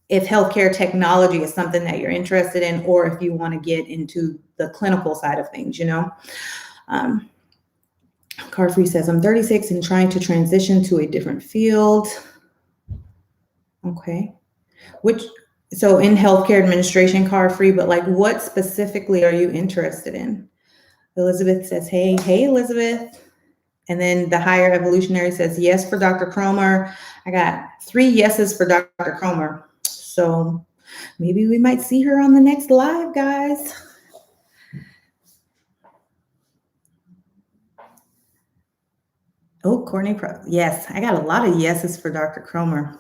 if healthcare technology is something that you're interested in, or if you want to get into the clinical side of things, Um, Carfree says, I'm 36 and trying to transition to a different field. Okay. So in healthcare administration, Carfree, but like what specifically are you interested in? Elizabeth says, hey, Elizabeth. And then the higher evolutionary says, yes for Dr. Cromer. I got 3 yeses for Dr. Cromer. So maybe we might see her on the next live, guys. Oh, Courtney, yes, I got a lot of yeses for Dr. Cromer.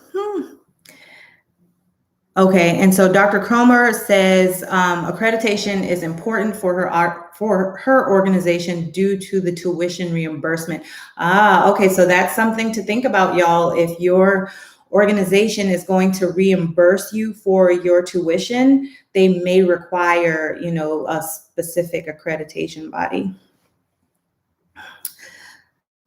Okay, and so Dr. Cromer says accreditation is important for her organization due to the tuition reimbursement. Okay, so that's something to think about, y'all. If your organization is going to reimburse you for your tuition, they may require, a specific accreditation body.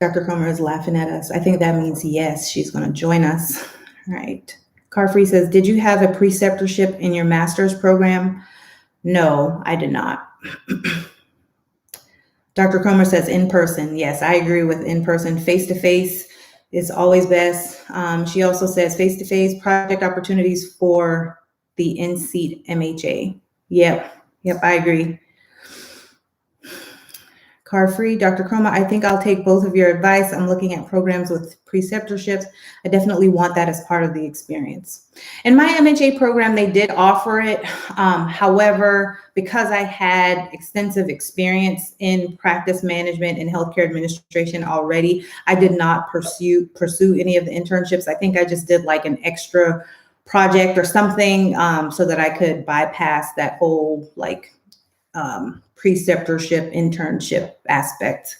Dr. Cromer is laughing at us. I think that means yes, she's going to join us. All right. Carfree says, did you have a preceptorship in your master's program? No, I did not. Dr. Cromer says in person. Yes, I agree with in person. Face-to-face is always best. She also says face-to-face project opportunities for the in-seat MHA. Yep, I agree. Carfree, Dr. Cromer, I think I'll take both of your advice. I'm looking at programs with preceptorships. I definitely want that as part of the experience. In my MHA program, they did offer it. However, because I had extensive experience in practice management and healthcare administration already, I did not pursue any of the internships. I think I just did like an extra project or something so that I could bypass that whole like preceptorship, internship aspect.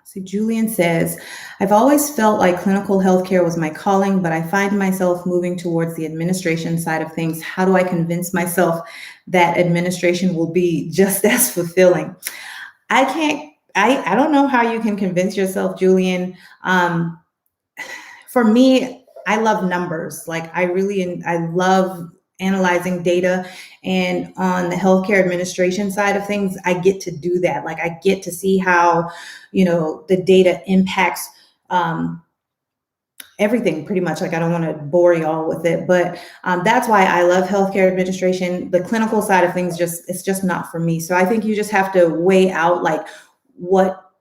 See, Julian says, I've always felt like clinical healthcare was my calling, but I find myself moving towards the administration side of things. How do I convince myself that administration will be just as fulfilling? I don't know how you can convince yourself, Julian. For me, I love numbers. Like I love analyzing data, and on the healthcare administration side of things, I get to do that. Like I get to see how, the data impacts everything pretty much. Like I don't want to bore y'all with it, but that's why I love healthcare administration. The clinical side of things it's just not for me. So I think you just have to weigh out like what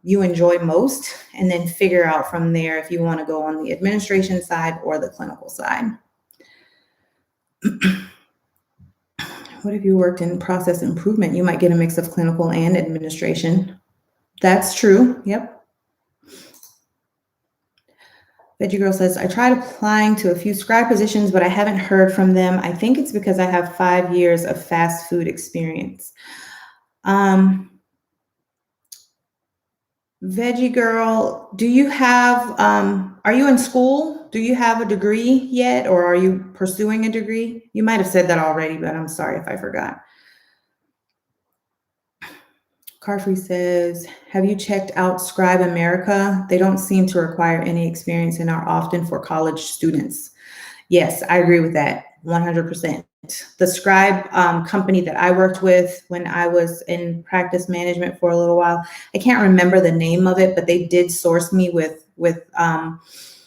you enjoy most, and then figure out from there if you want to go on the administration side or the clinical side. What if you worked in process improvement? You might get a mix of clinical and administration. That's true. Yep. Veggie Girl says, I tried applying to a few scribe positions, but I haven't heard from them. I think it's because I have 5 years of fast food experience. Veggie Girl, do you have, are you in school? Do you have a degree yet, or are you pursuing a degree? You might have said that already, but I'm sorry if I forgot. Carfree says, have you checked out Scribe America? They don't seem to require any experience and are often for college students. Yes, I agree with that 100%. The Scribe company that I worked with when I was in practice management for a little while, I can't remember the name of it, but they did source me with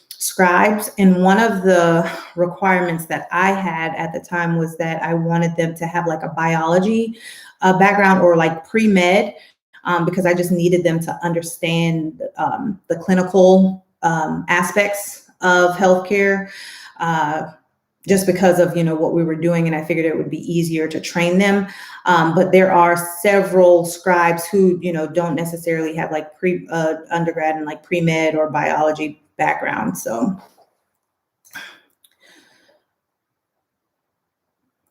scribes. And one of the requirements that I had at the time was that I wanted them to have like a biology background or like pre-med, because I just needed them to understand the clinical aspects of healthcare. just because of, what we were doing. And I figured it would be easier to train them. But there are several scribes who, don't necessarily have like undergrad and like pre-med or biology background. So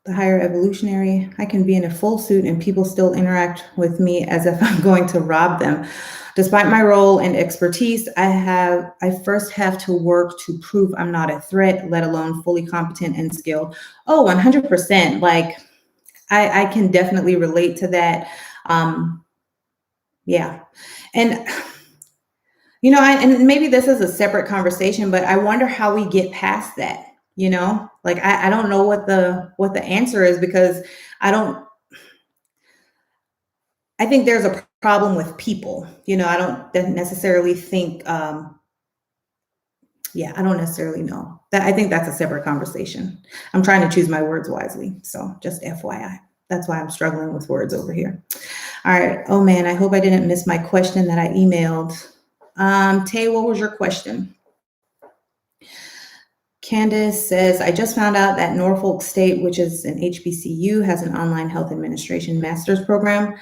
the higher evolutionary, I can be in a full suit and people still interact with me as if I'm going to rob them. Despite my role and expertise, I first have to work to prove I'm not a threat, let alone fully competent and skilled. Oh, 100%. Like I can definitely relate to that. Yeah. And and maybe this is a separate conversation, but I wonder how we get past that. Like I don't know what the answer is, because I think there's a problem with people. I don't necessarily think I don't necessarily know. That I think that's a separate conversation. I'm trying to choose my words wisely. So just FYI. That's why I'm struggling with words over here. All right. Oh man, I hope I didn't miss my question that I emailed. Tay, what was your question? Candace says, I just found out that Norfolk State, which is an HBCU, has an online health administration master's program.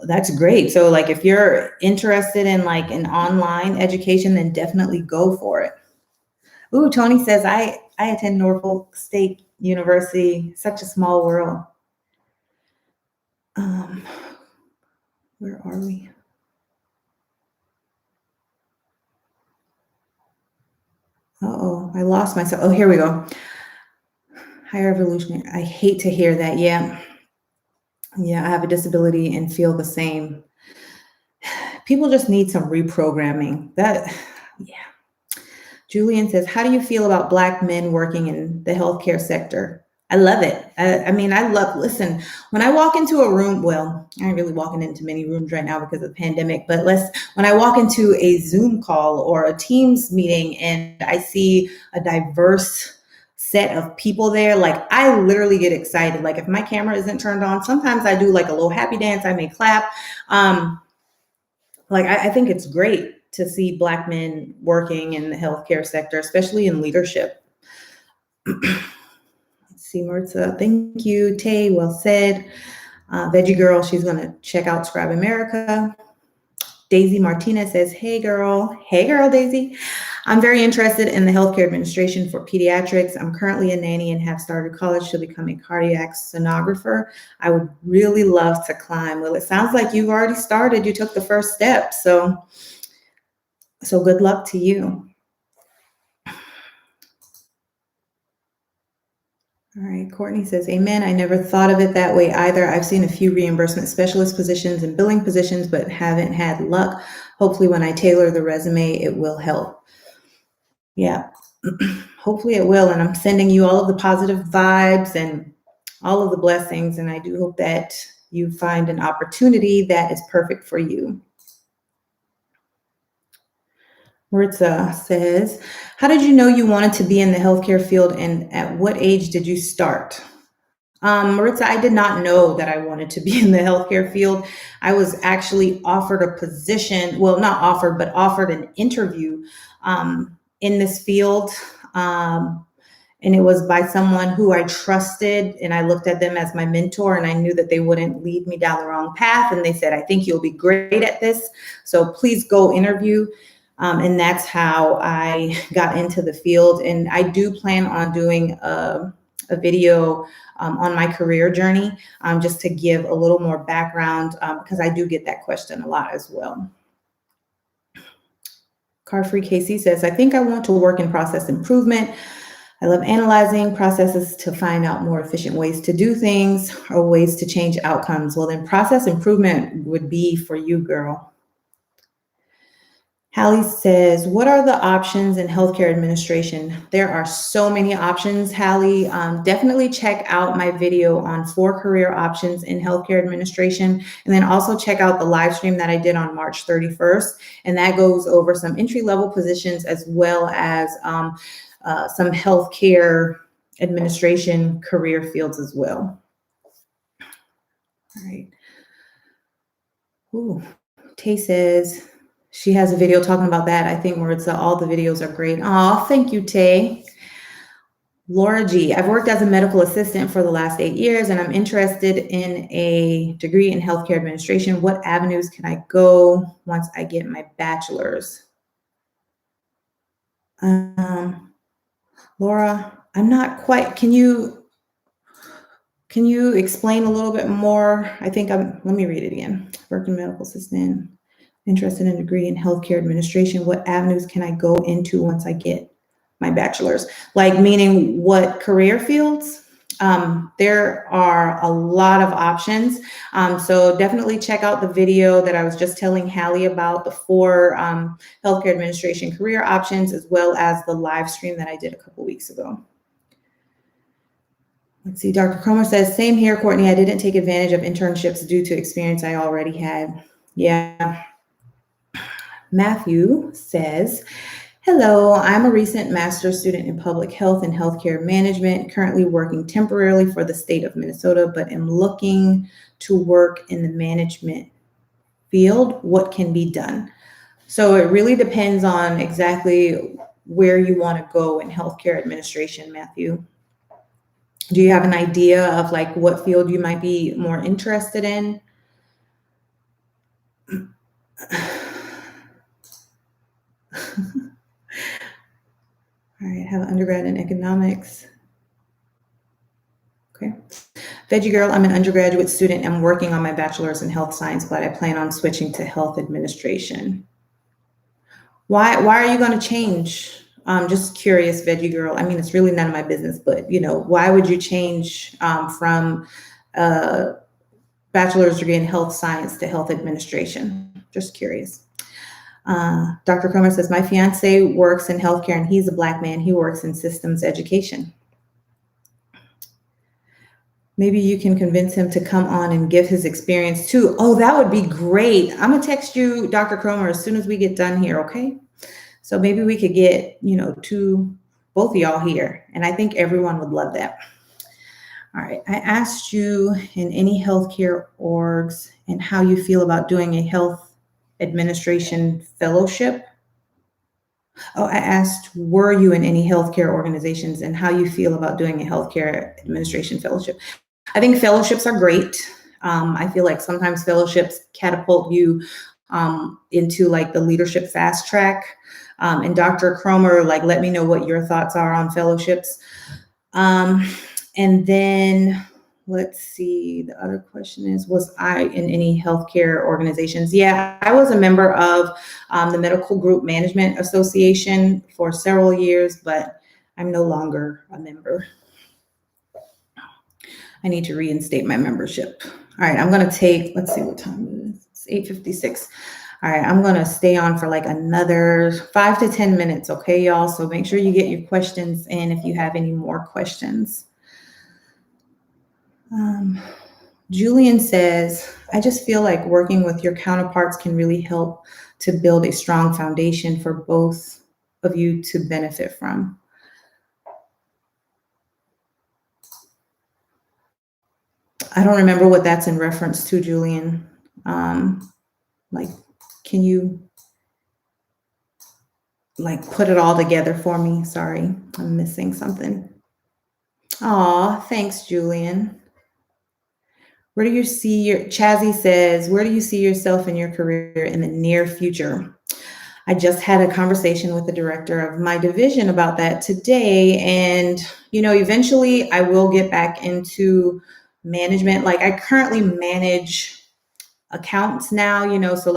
That's great. So like if you're interested in like an online education, then definitely go for it. Ooh, Tony says, I attend Norfolk State University, such a small world. Where are we? Uh-oh, I lost myself. Oh, here we go. Higher evolutionary. I hate to hear that. Yeah, I have a disability and feel the same. People just need some reprogramming. Yeah. Julian says, how do you feel about Black men working in the healthcare sector? I love it. Listen, when I walk into a room, well, I ain't really walking into many rooms right now because of the pandemic, but when I walk into a Zoom call or a Teams meeting and I see a diverse set of people there, like I literally get excited. Like if my camera isn't turned on, sometimes I do like a little happy dance, I may clap. I think it's great to see Black men working in the healthcare sector, especially in leadership. Let's see, Maritza, thank you. Tay, well said. Veggie Girl, she's going to check out Scribe America. Daisy Martinez says, hey girl, Daisy. I'm very interested in the healthcare administration for pediatrics. I'm currently a nanny and have started college to become a cardiac sonographer. I would really love to climb. Well, it sounds like you've already started. You took the first step. So good luck to you. All right, Courtney says, amen. I never thought of it that way either. I've seen a few reimbursement specialist positions and billing positions, but haven't had luck. Hopefully when I tailor the resume, it will help. Yeah, hopefully it will. And I'm sending you all of the positive vibes and all of the blessings. And I do hope that you find an opportunity that is perfect for you. Maritza says, how did you know you wanted to be in the healthcare field and at what age did you start? Maritza, I did not know that I wanted to be in the healthcare field. I was actually offered a position, well, not offered, but offered an interview in this field. And it was by someone who I trusted, and I looked at them as my mentor, and I knew that they wouldn't lead me down the wrong path. And they said, I think you'll be great at this, so please go interview. And that's how I got into the field. And I do plan on doing a video on my career journey, just to give a little more background, because I do get that question a lot as well. Carfree KC says, I think I want to work in process improvement. I love analyzing processes to find out more efficient ways to do things or ways to change outcomes. Well, then process improvement would be for you, girl. Hallie says, what are the options in healthcare administration? There are so many options, Hallie. Definitely check out my video on 4 career options in healthcare administration. And then also check out the live stream that I did on March 31st. And that goes over some entry-level positions as well as some healthcare administration career fields as well. All right. Ooh, Tay says, she has a video talking about that. I think Maritza, all the videos are great. Oh, thank you, Tay. Laura G. I've worked as a medical assistant for the last 8 years, and I'm interested in a degree in healthcare administration. What avenues can I go once I get my bachelor's? Laura, I'm not quite, can you explain a little bit more? Let me read it again. Working medical assistant, interested in a degree in healthcare administration. What avenues can I go into once I get my bachelor's? Like, meaning what career fields? There are a lot of options. So definitely check out the video that I was just telling Hallie about, the 4 healthcare administration career options, as well as the live stream that I did a couple weeks ago. Let's see, Dr. Cromer says, same here, Courtney. I didn't take advantage of internships due to experience I already had. Yeah. Matthew says, hello, I'm a recent master's student in public health and healthcare management, currently working temporarily for the state of Minnesota, but am looking to work in the management field. What can be done? So it really depends on exactly where you want to go in healthcare administration, Matthew. Do you have an idea of like what field you might be more interested in? All right, have an undergrad in economics. Okay. Veggie Girl, I'm an undergraduate student. I'm working on my bachelor's in health science, but I plan on switching to health administration. Why are you going to change? Just curious, Veggie Girl. I mean, it's really none of my business, but why would you change from a bachelor's degree in health science to health administration? Just curious. Dr. Cromer says, my fiance works in healthcare and he's a Black man. He works in systems education. Maybe you can convince him to come on and give his experience too. Oh, that would be great. I'm gonna text you, Dr. Cromer, as soon as we get done here, okay? So maybe we could get, both of y'all here. And I think everyone would love that. All right, I asked you in any healthcare orgs and how you feel about doing a health administration fellowship. Oh, I asked, were you in any healthcare organizations and how you feel about doing a healthcare administration fellowship? I think fellowships are great. I feel like sometimes fellowships catapult you into like the leadership fast track. And Dr. Cromer, let me know what your thoughts are on fellowships. And then let's see, the other question is, was I in any healthcare organizations? Yeah, I was a member of the Medical Group Management Association for several years, but I'm no longer a member. I need to reinstate my membership. All right, I'm gonna take, let's see what time it is. It's 8:56. All right, I'm gonna stay on for another 5 to 10 minutes, okay, y'all? So make sure you get your questions in if you have any more questions. Julian says, I just feel like working with your counterparts can really help to build a strong foundation for both of you to benefit from. I don't remember what that's in reference to, Julian. Can you put it all together for me? Sorry, I'm missing something. Aw, thanks, Julian. Where do you see Chazzy says, where do you see yourself in your career in the near future? I just had a conversation with the director of my division about that today. And, eventually I will get back into management. I currently manage accounts now, so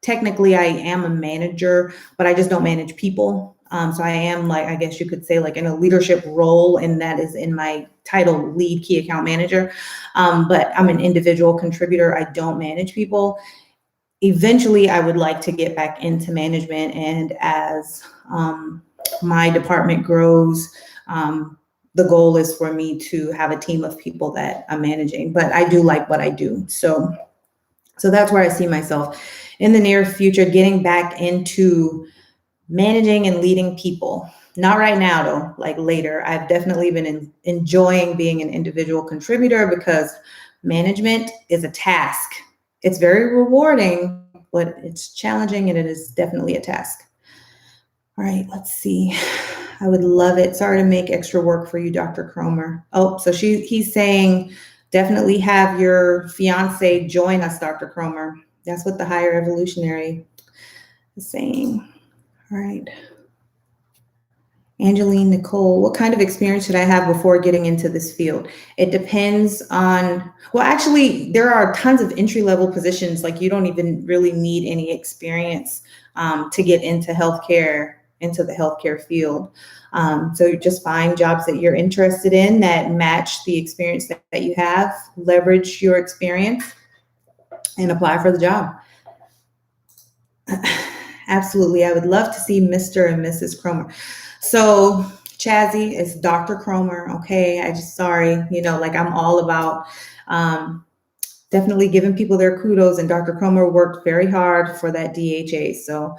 technically I am a manager, but I just don't manage people. So I am I guess you could say in a leadership role, and that is in my title, lead key account manager. But I'm an individual contributor. I don't manage people. Eventually I would like to get back into management. And as my department grows, the goal is for me to have a team of people that I'm managing, but I do like what I do. So that's where I see myself in the near future, getting back into managing and leading people. Not right now though, later. I've definitely been enjoying being an individual contributor because management is a task. It's very rewarding, but it's challenging and it is definitely a task. All right, let's see. I would love it. Sorry to make extra work for you, Dr. Cromer. Oh, so he's saying definitely have your fiance join us, Dr. Cromer. That's what the higher evolutionary is saying. All right. Angeline Nicole, what kind of experience should I have before getting into this field? It depends on, well, actually, there are tons of entry-level positions. Like you don't even really need any experience to get into healthcare, into the healthcare field. So you just find jobs that you're interested in that match the experience that you have, leverage your experience, and apply for the job. Absolutely. I would love to see Mr. and Mrs. Cromer. So Chazzy is Dr. Cromer. Okay. Sorry, like I'm all about definitely giving people their kudos, and Dr. Cromer worked very hard for that DHA. So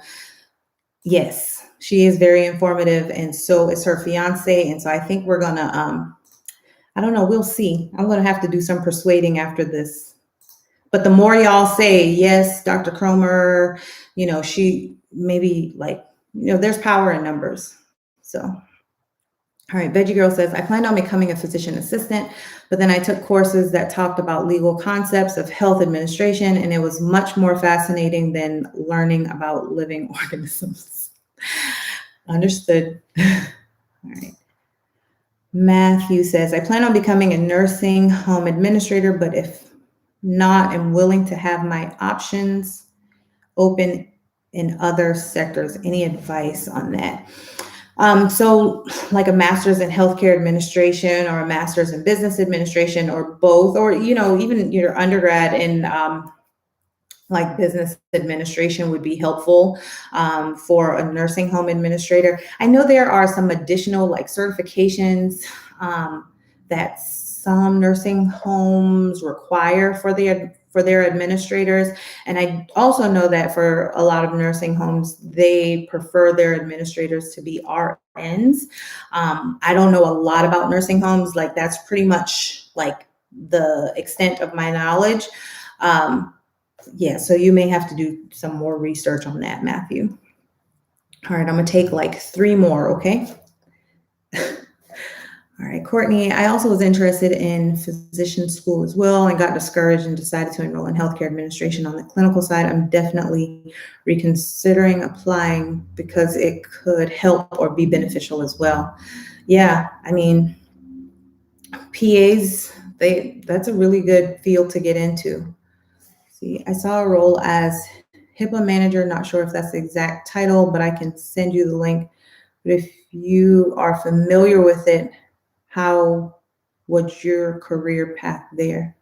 yes, she is very informative, and so is her fiance. And so I think we're going to, I don't know, we'll see. I'm going to have to do some persuading after this. But the more y'all say, yes, Dr. Cromer, she maybe there's power in numbers. So, all right, Veggie Girl says, I planned on becoming a physician assistant, but then I took courses that talked about legal concepts of health administration, and it was much more fascinating than learning about living organisms. Understood. All right. Matthew says, I plan on becoming a nursing home administrator, but if not, I'm willing to have my options open in other sectors. Any advice on that? So like a master's in healthcare administration or a master's in business administration or both, or, even your undergrad in like business administration would be helpful for a nursing home administrator. I know there are some additional like certifications that some nursing homes require for their administrators. And I also know that for a lot of nursing homes, they prefer their administrators to be RNs. I don't know a lot about nursing homes. Like that's pretty much like the extent of my knowledge. Yeah, so you may have to do some more research on that, Matthew. All right, I'm gonna take like 3 more, okay? All right, Courtney, I also was interested in physician school as well and got discouraged and decided to enroll in healthcare administration on the clinical side. I'm definitely reconsidering applying because it could help or be beneficial as well. Yeah, I mean, PAs, that's a really good field to get into. See, I saw a role as HIPAA manager, not sure if that's the exact title, but I can send you the link. But if you are familiar with it, what's your career path there?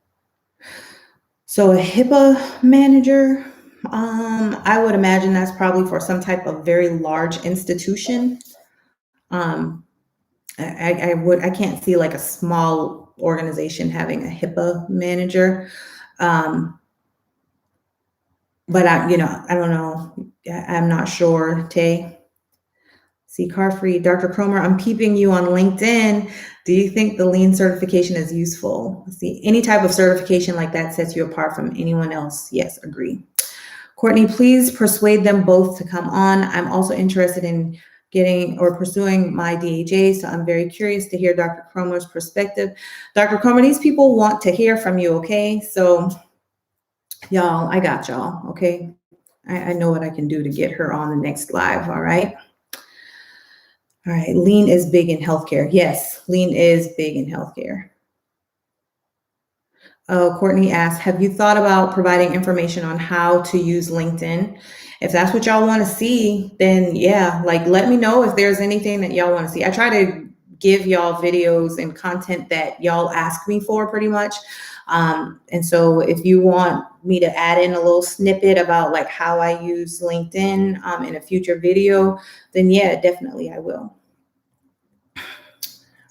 So a HIPAA manager, I would imagine that's probably for some type of very large institution. I can't see like a small organization having a HIPAA manager. But I don't know. I'm not sure, Tay. See, Carfree, Dr. Cromer, I'm keeping you on LinkedIn. Do you think the lean certification is useful? See, any type of certification like that sets you apart from anyone else. Yes, agree. Courtney, please persuade them both to come on. I'm also interested in getting or pursuing my DHA, so I'm very curious to hear Dr. Cromer's perspective. Dr. Cromer, these people want to hear from you, okay? So y'all, I got y'all, okay? I know what I can do to get her on the next live, all right? All right, lean is big in healthcare. Yes, lean is big in healthcare. Courtney asks, have you thought about providing information on how to use LinkedIn? If that's what y'all want to see, then yeah, like let me know if there's anything that y'all want to see. I try to give y'all videos and content that y'all ask me for pretty much. And so if you want me to add in a little snippet about like how I use LinkedIn in a future video, then yeah, definitely I will.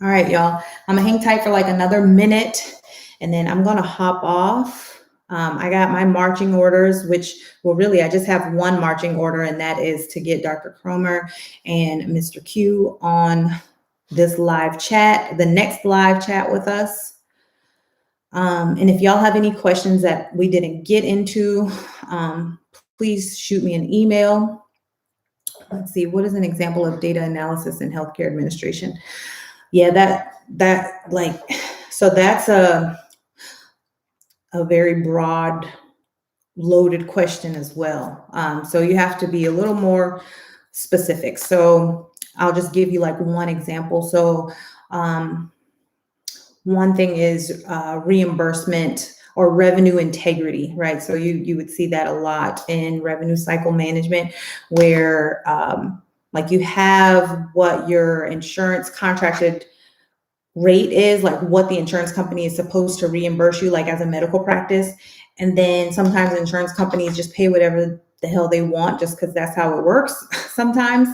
All right, y'all, I'm gonna hang tight for like another minute and then I'm gonna hop off. I got my marching orders, which, well, really, I just have one marching order, and that is to get Dr. Cromer and Mr. Q on this live chat, the next live chat with us. And if y'all have any questions that we didn't get into, please shoot me an email. Let's see, what is an example of data analysis in healthcare administration? Yeah, that like, so that's a very broad, loaded question as well. So you have to be a little more specific. So I'll just give you like one example. So one thing is reimbursement or revenue integrity, right? So you would see that a lot in revenue cycle management, where like you have what your insurance contracted rate is, like what the insurance company is supposed to reimburse you, like as a medical practice. And then sometimes insurance companies just pay whatever the hell they want just because that's how it works sometimes.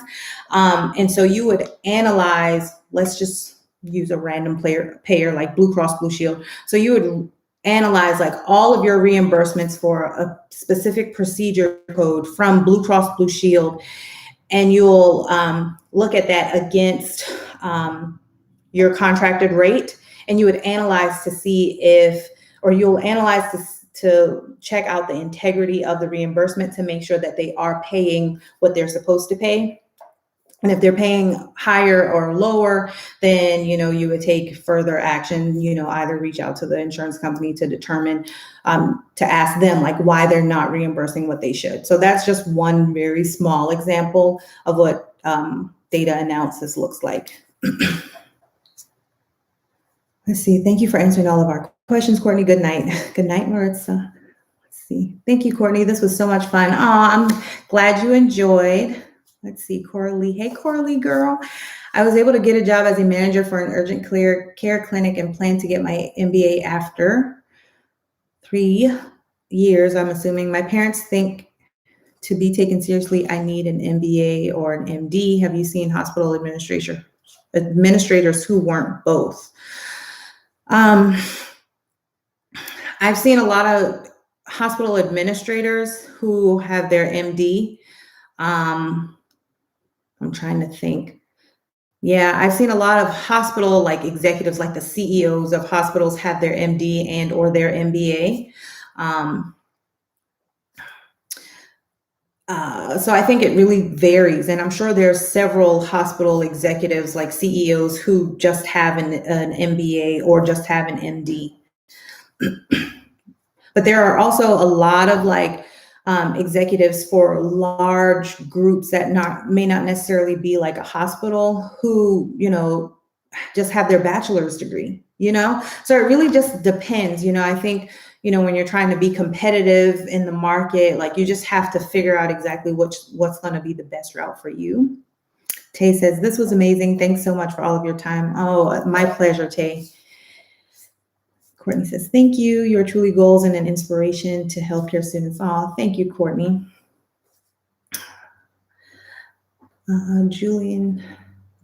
And so you would analyze, let's just use a random payer like Blue Cross Blue Shield. So you would analyze like all of your reimbursements for a specific procedure code from Blue Cross Blue Shield, and you'll look at that against your contracted rate, and you would analyze to see if, or you'll analyze to check out the integrity of the reimbursement to make sure that they are paying what they're supposed to pay. And if they're paying higher or lower, then, you would take further action, either reach out to the insurance company to determine, to ask them like why they're not reimbursing what they should. So that's just one very small example of what data analysis looks like. Let's see. Thank you for answering all of our questions, Courtney. Good night. Good night, Maritza. Let's see. Thank you, Courtney. This was so much fun. I'm glad you enjoyed. Let's see, Coralie. Hey, Coralie, girl. I was able to get a job as a manager for an urgent care clinic and plan to get my MBA after 3 years, I'm assuming. My parents think to be taken seriously, I need an MBA or an MD. Have you seen hospital administrators who weren't both? I've seen a lot of hospital administrators who have their MD. I'm trying to think. Yeah, I've seen a lot of hospital like executives, like the CEOs of hospitals, have their MD and or their MBA. So I think it really varies, and I'm sure there's several hospital executives like CEOs who just have an MBA or just have an MD. But there are also a lot of like executives for large groups that may not necessarily be like a hospital who, just have their bachelor's degree, So it really just depends, I think, when you're trying to be competitive in the market, like you just have to figure out exactly what's going to be the best route for you. Tay says, this was amazing. Thanks so much for all of your time. Oh, my pleasure, Tay. Courtney says, thank you. You're truly goals and an inspiration to healthcare students. Oh, thank you, Courtney. Julian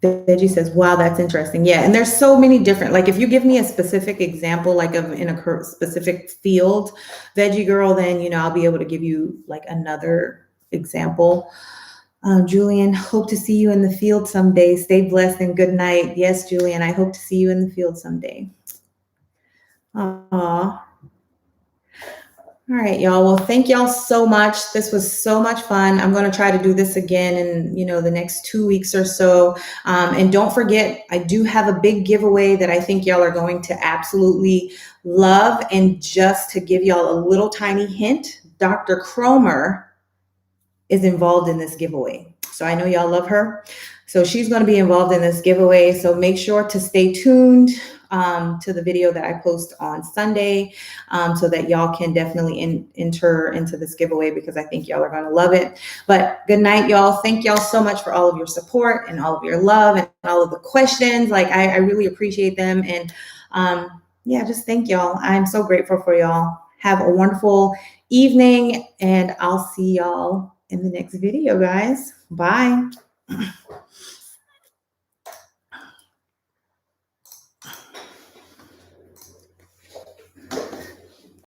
Veggie says, wow, that's interesting. Yeah, and there's so many different, like if you give me a specific example, like in a specific field, Veggie Girl, then, I'll be able to give you like another example. Julian, hope to see you in the field someday. Stay blessed and good night. Yes, Julian, I hope to see you in the field someday. Aww. All right, y'all. Well, thank y'all so much. This was so much fun. I'm going to try to do this again in, the next 2 weeks or so. And don't forget, I do have a big giveaway that I think y'all are going to absolutely love. And just to give y'all a little tiny hint, Dr. Cromer is involved in this giveaway. So I know y'all love her. So she's going to be involved in this giveaway. So make sure to stay tuned to the video that I post on Sunday, so that y'all can definitely enter into this giveaway, because I think y'all are going to love it. But good night, y'all. Thank y'all so much for all of your support and all of your love and all of the questions. Like I really appreciate them. And yeah, just thank y'all. I'm so grateful for y'all. Have a wonderful evening, and I'll see y'all in the next video, guys. Bye.